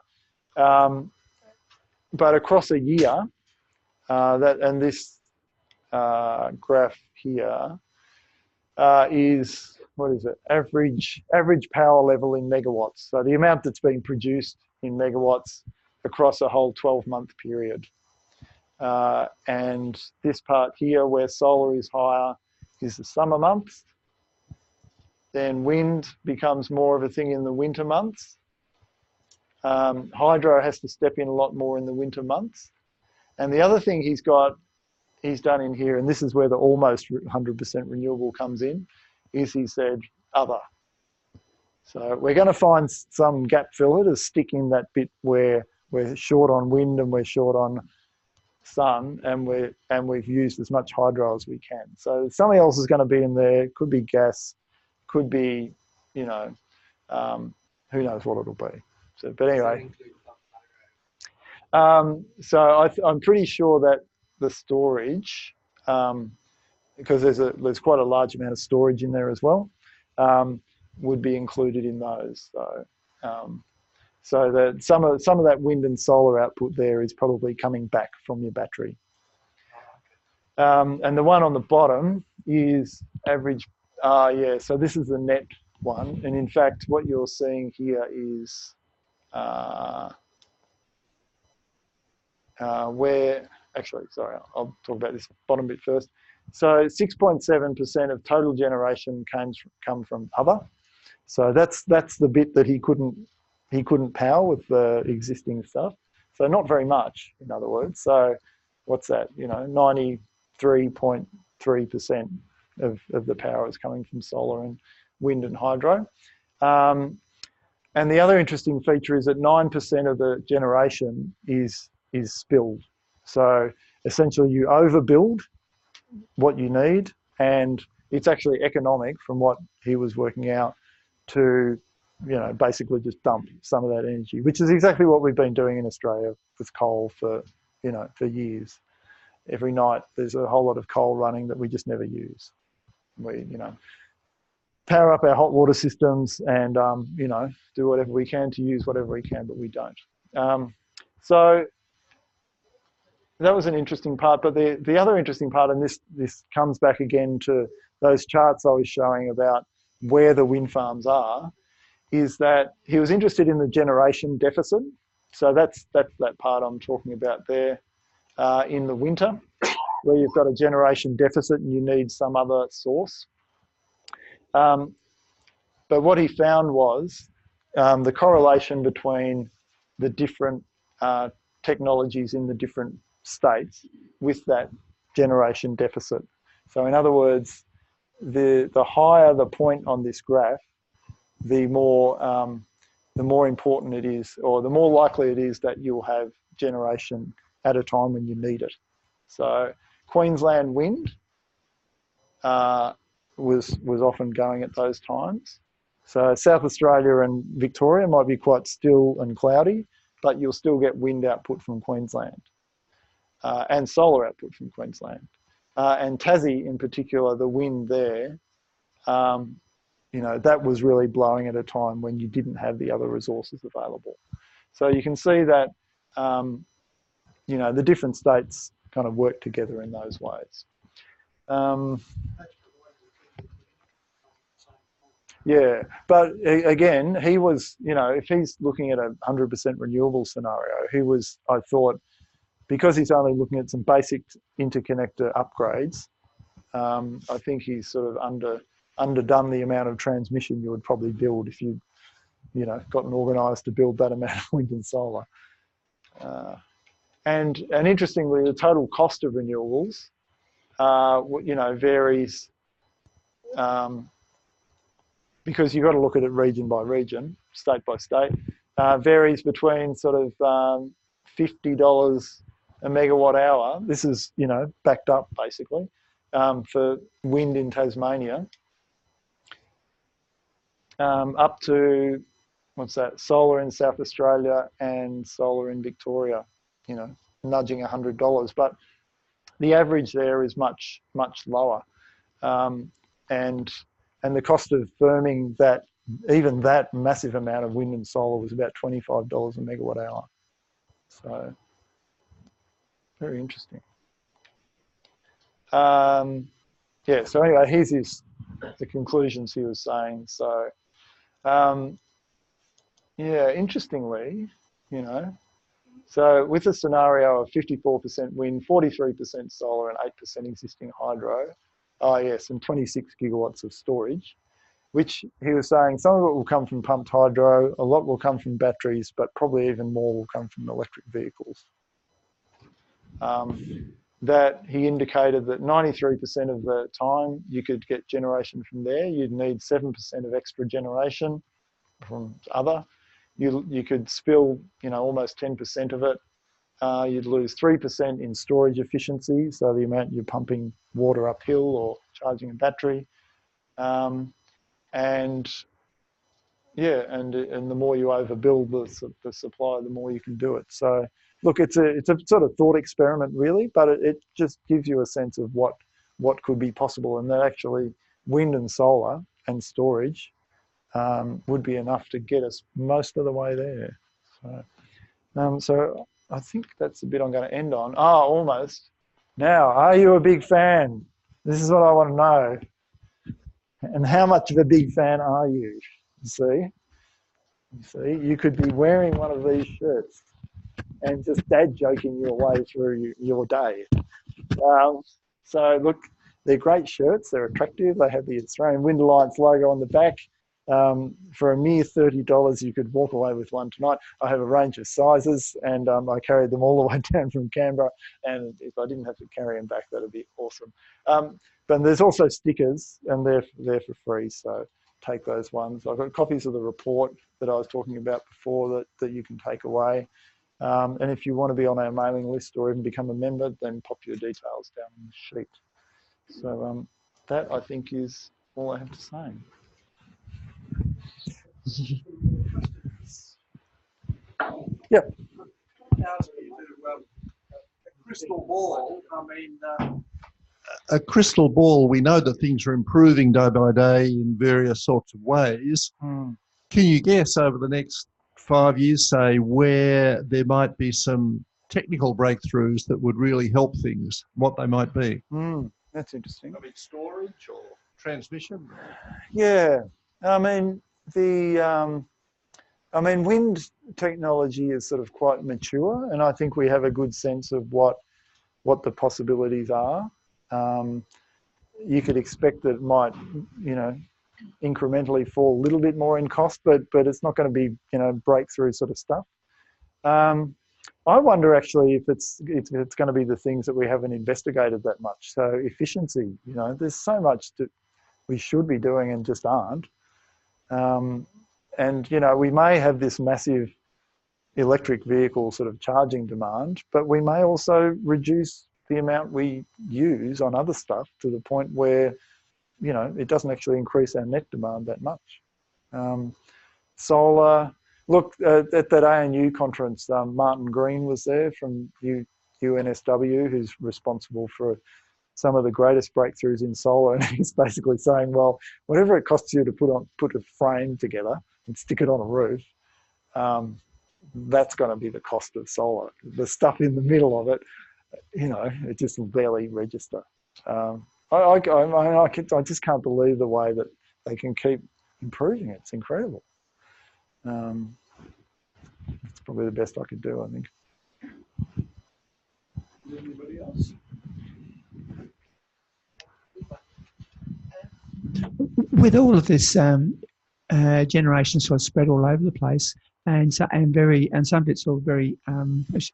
across a year, and this graph here is, what is it? Average power level in megawatts. So the amount that's being produced in megawatts across a whole 12-month period. And this part here where solar is higher is the summer months. Then wind becomes more of a thing in the winter months. Hydro has to step in a lot more in the winter months. And the other thing he's done in here, and this is where the almost 100% renewable comes in, is he said other. So we're going to find some gap filler to stick in that bit where we're short on wind and we're short on sun, and we've used as much hydro as we can. So something else is going to be in there. Could be gas, could be, you know, who knows what it'll be. So, but anyway. So I'm pretty sure that the storage, because there's quite a large amount of storage in there as well, would be included in those. So that some of that wind and solar output there is probably coming back from your battery. And the one on the bottom is average. Yeah, so this is the net one, and in fact, what you're seeing here is where. Actually, sorry, I'll talk about this bottom bit first. So 6.7% of total generation come from other. So that's the bit that he couldn't power with the existing stuff. So not very much, in other words. So what's that? You know, 93.3% of the power is coming from solar and wind and hydro. And the other interesting feature is that 9% of the generation is spilled. So essentially you overbuild what you need, and it's actually economic from what he was working out to basically just dump some of that energy, which is exactly what we've been doing in Australia with coal for years. Every night there's a whole lot of coal running that we just never use. We, power up our hot water systems and, do whatever we can to use whatever we can, but we don't. So that was an interesting part, but the other interesting part, and this comes back again to those charts I was showing about where the wind farms are, is that he was interested in the generation deficit. So that's that part I'm talking about there in the winter, where you've got a generation deficit and you need some other source. But what he found was the correlation between the different technologies in the different states with that generation deficit. So in other words, the higher the point on this graph, the more important it is, or the more likely it is that you'll have generation at a time when you need it. So Queensland wind was often going at those times. So South Australia and Victoria might be quite still and cloudy, but you'll still get wind output from Queensland and solar output from Queensland. And Tassie in particular, the wind there, that was really blowing at a time when you didn't have the other resources available. So you can see that, the different states kind of work together in those ways. Yeah, but again, he was, if he's looking at a 100% renewable scenario, I thought, because he's only looking at some basic interconnector upgrades, I think he's sort of underdone the amount of transmission you would probably build if you, gotten organised to build that amount of wind and solar. And interestingly, the total cost of renewables, varies because you've got to look at it region by region, state by state, varies between sort of $50 a megawatt hour. This is, backed up basically for wind in Tasmania, up to, solar in South Australia and solar in Victoria, nudging $100. But the average there is much, much lower. And the cost of firming even that massive amount of wind and solar was about $25 a megawatt hour. So very interesting. Yeah, so anyway, here's the conclusions he was saying. So yeah, interestingly, so with a scenario of 54% wind, 43% solar and 8% existing hydro, and 26 gigawatts of storage, which he was saying some of it will come from pumped hydro, a lot will come from batteries, but probably even more will come from electric vehicles. That he indicated that 93% of the time you could get generation from there. You'd need 7% of extra generation from other. You could spill, almost 10% of it. You'd lose 3% in storage efficiency, so the amount you're pumping water uphill or charging a battery. And the more you overbuild the supply, the more you can do it. So look, it's a sort of thought experiment really, but it just gives you a sense of what could be possible, and that actually wind and solar and storage would be enough to get us most of the way there. So I think that's the bit I'm going to end on. Almost. Now, are you a big fan? This is what I want to know. And how much of a big fan are you? See, you could be wearing one of these shirts and just dad joking your way through your day. So look, they're great shirts. They're attractive. They have the Australian Wind Alliance logo on the back. For a mere $30, you could walk away with one tonight. I have a range of sizes, and I carried them all the way down from Canberra. And if I didn't have to carry them back, that'd be awesome. But there's also stickers, and they're for free. So take those ones. I've got copies of the report that I was talking about before that you can take away. And if you want to be on our mailing list or even become a member, then pop your details down on the sheet. So that, I think, is all I have to say. Yeah. A crystal ball. I mean, a crystal ball. We know that things are improving day by day in various sorts of ways. Mm. Can you guess over the next 5 years, say, where there might be some technical breakthroughs that would really help things? What they might be? That's interesting. I mean, storage or transmission. Yeah, I mean wind technology is sort of quite mature, and I think we have a good sense of what the possibilities are. You could expect that it might, incrementally fall a little bit more in cost, but it's not going to be, breakthrough sort of stuff. I wonder actually if it's going to be the things that we haven't investigated that much. So efficiency, there's so much that we should be doing and just aren't. And we may have this massive electric vehicle sort of charging demand, but we may also reduce the amount we use on other stuff to the point where, it doesn't actually increase our net demand that much. Solar, look, at that ANU conference, Martin Green was there from UNSW, who's responsible for some of the greatest breakthroughs in solar, and he's basically saying, well, whatever it costs you to put a frame together and stick it on a roof, that's going to be the cost of solar. The stuff in the middle of it, it just will barely register. I just can't believe the way that they can keep improving it. It's incredible. It's probably the best I could do, I think. Anybody else? With all of this generation sort of spread all over the place, and some bits are very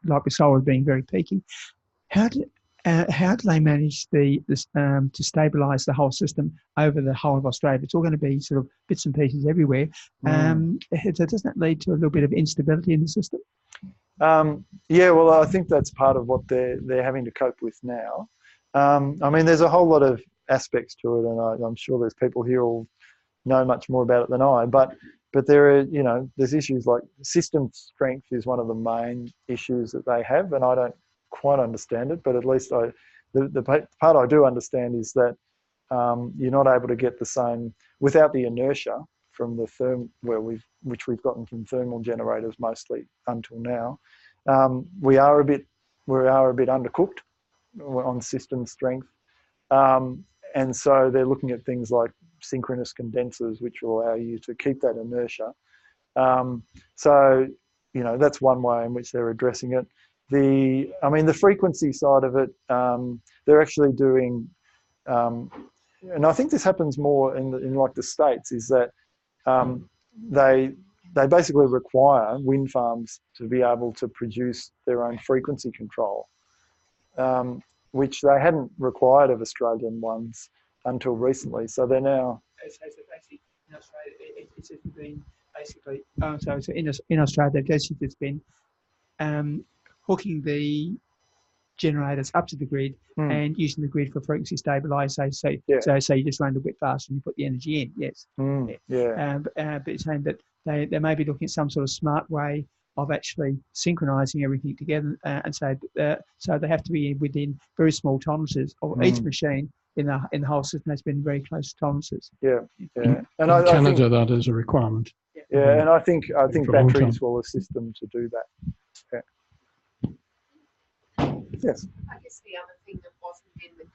like with solar being very peaky. How do they manage to stabilise the whole system over the whole of Australia? It's all going to be sort of bits and pieces everywhere. Doesn't that lead to a little bit of instability in the system? Yeah, well, I think that's part of what they're having to cope with now. I mean, there's a whole lot of aspects to it, and I'm sure there's people here who know much more about it than I. But there are, there's issues like system strength is one of the main issues that they have, and I don't quite understand it, but at least the part I do understand is that you're not able to get the same without the inertia from the which we've gotten from thermal generators mostly until now. We are a bit undercooked on system strength, and so they're looking at things like synchronous condensers, which will allow you to keep that inertia. So that's one way in which they're addressing it. The frequency side of it, they're actually doing, and I think this happens more in like the States, is that they basically require wind farms to be able to produce their own frequency control, which they hadn't required of Australian ones until recently. So they're now. Actually, in Australia, it's been basically. So in Australia, they've just been hooking the generators up to the grid and using the grid for frequency stabilisation. So you just run a bit faster and you put the energy in. Yes. But it's saying that they may be looking at some sort of smart way of actually synchronising everything together, and so they have to be within very small tolerances. Or each machine in the whole system has been very close tolerances. Yeah. And in Canada, that is a requirement. Yeah, and I think batteries will assist them to do that. Yeah. Yes. I guess the other thing that wasn't in the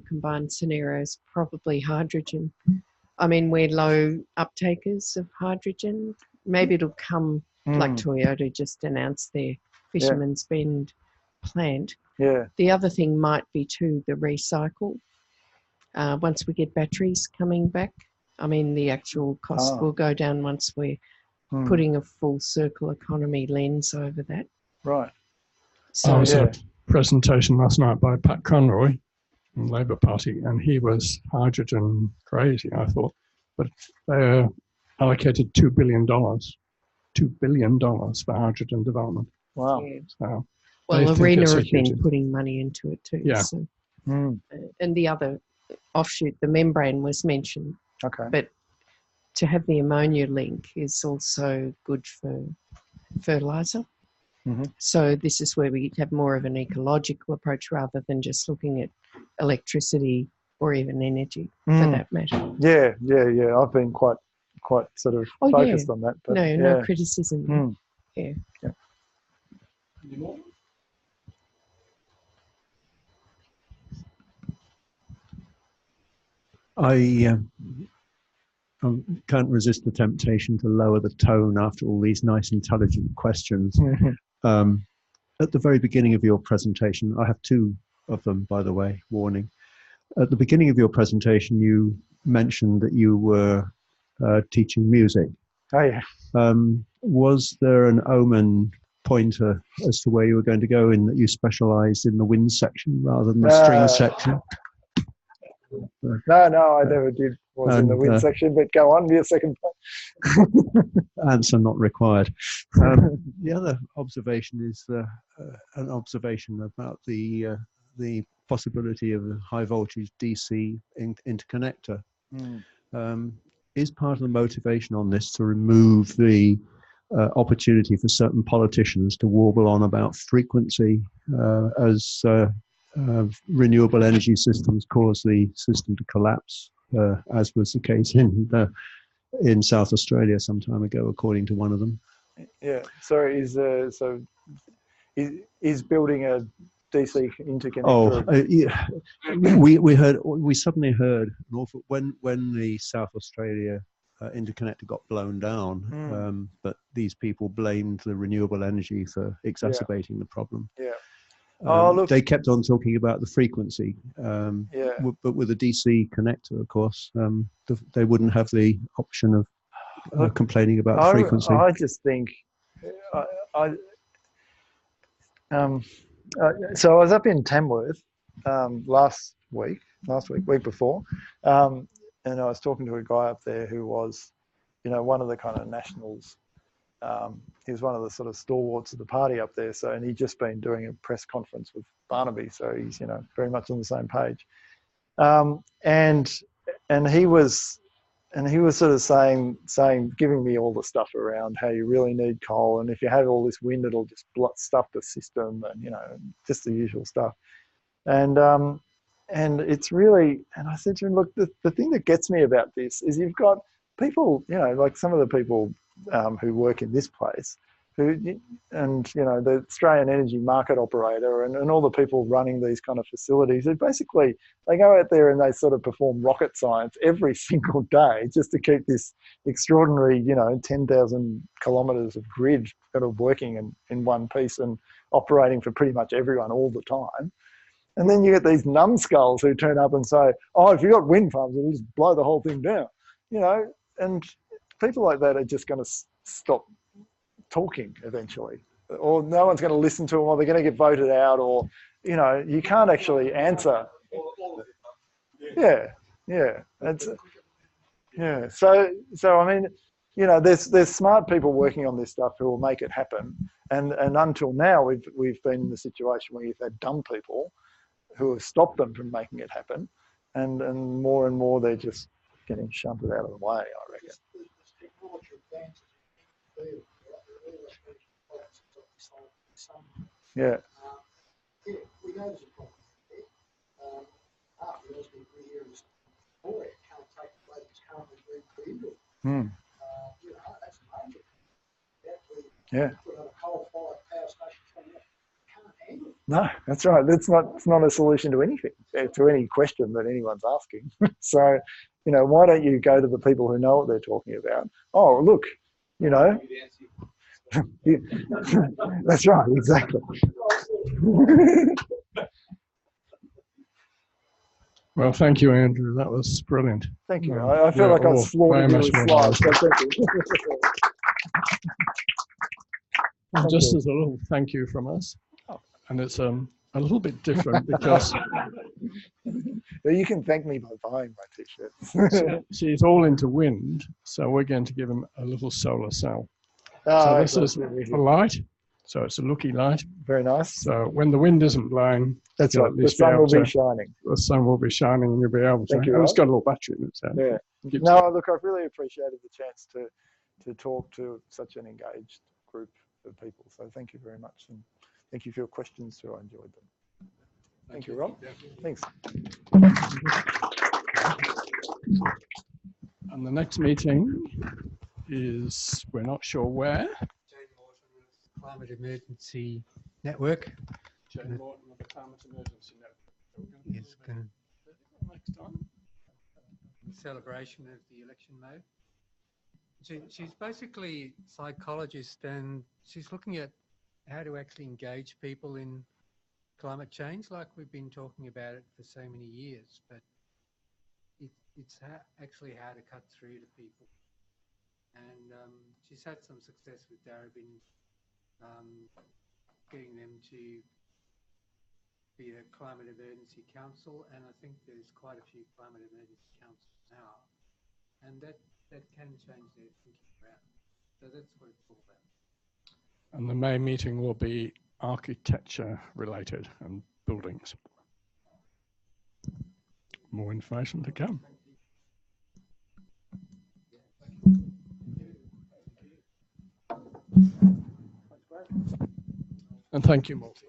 combined scenario, is probably hydrogen. I mean, we're low uptakers of hydrogen. Maybe it'll come like Toyota just announced their Fisherman's Bend plant. Yeah. The other thing might be too the recycle. Once we get batteries coming back, I mean, the actual cost will go down once we're putting a full circle economy lens over that. Right. So, I was at a presentation last night by Pat Conroy from the Labour Party, and he was hydrogen crazy, I thought. But they allocated $2 billion for hydrogen development. Wow. Yeah. So well, Arena have been putting money into it too. Yeah. So. And the other offshoot, the membrane was mentioned. Okay. But to have the ammonia link is also good for fertilizer. So this is where we have more of an ecological approach rather than just looking at electricity or even energy for that matter. Yeah. I've been quite sort of focused on that. But no criticism. Yeah. Any more? I can't resist the temptation to lower the tone after all these nice, intelligent questions. At the very beginning of your presentation, I have two of them, by the way, warning. At the beginning of your presentation, you mentioned that you were teaching music. Oh, yeah. Was there an omen pointer as to where you were going to go in that you specialized in the wind section rather than the string section? No, I never did. Was in the wind section, but go on, your second point. Answer not required. The other observation is an observation about the possibility of a high voltage DC interconnector. Is part of the motivation on this to remove the opportunity for certain politicians to warble on about frequency as renewable energy systems cause the system to collapse, as was the case in South Australia some time ago, according to one of them? Yeah. Sorry. Is building a DC interconnector? We suddenly heard when the South Australia interconnector got blown down, but these people blamed the renewable energy for exacerbating the problem. Yeah. They kept on talking about the frequency, but with a DC connector, of course, they wouldn't have the option of complaining about the frequency. I just think, so I was up in Tamworth week before, and I was talking to a guy up there who was, one of the kind of nationals. He was one of the sort of stalwarts of the party up there. So, and he'd just been doing a press conference with Barnaby. So he's, very much on the same page. And he was sort of saying, giving me all the stuff around how you really need coal. And if you have all this wind, it'll just stuff the system and, just the usual stuff. And it's really, and I said to him, look, the thing that gets me about this is you've got people, like some of the people who work in this place, the Australian Energy Market Operator and all the people running these kind of facilities, who basically, they go out there and they sort of perform rocket science every single day just to keep this extraordinary, 10,000 kilometres of grid kind of working in one piece and operating for pretty much everyone all the time. And then you get these numbskulls who turn up and say, oh, if you've got wind farms, it'll just blow the whole thing down, and people like that are just going to stop talking eventually, or no one's going to listen to them, or they're going to get voted out, or you can't actually answer. So I mean, there's smart people working on this stuff who will make it happen, and until now we've been in the situation where you've had dumb people who have stopped them from making it happen, and more they're just getting shunted out of the way, I reckon. Yeah. We know there's a problem there. After those big rehearings, it can't take the way it's currently being put into it. That's major. Put on a coal-fired power station, can't handle it. No, that's right. It's not a solution to anything, to any question that anyone's asking. So, why don't you go to the people who know what they're talking about? Oh, look, that's right, exactly. Well, thank you, Andrew. That was brilliant. Thank you. I feel like I've slaughtered you with slides, so thank you. Just as a little thank you from us, and it's a little bit different because you can thank me by buying my t-shirts. she's all into wind, so we're going to give him a little solar cell. So this is a light. so it's a looky light. Very nice. So when the wind isn't blowing, That's you'll right. at The least be sun able will be to- shining. the sun will be shining, and you'll be able to. Thank you, And it's Rob. got a little battery in it. So Yeah. keeps- No, look, I've really appreciated the chance to talk to such an engaged group of people. So thank you very much, and thank you for your questions too. I enjoyed them. Thank you, Rob. Thanks. And the next meeting is, we're not sure where. Jane Morton of Climate Emergency Network Jane Morton of the Climate Emergency Network. is going Next time. celebration of the election mode. She's basically a psychologist, and she's looking at how to actually engage people in climate change, like we've been talking about it for so many years, but it's actually how to cut through to people. And she's had some success with Darabin, getting them to be a climate emergency council, and I think there's quite a few climate emergency councils now, and that can change their thinking around. So that's what it's all about. And the May meeting will be architecture related and buildings. More information to come. And thank you, Morty.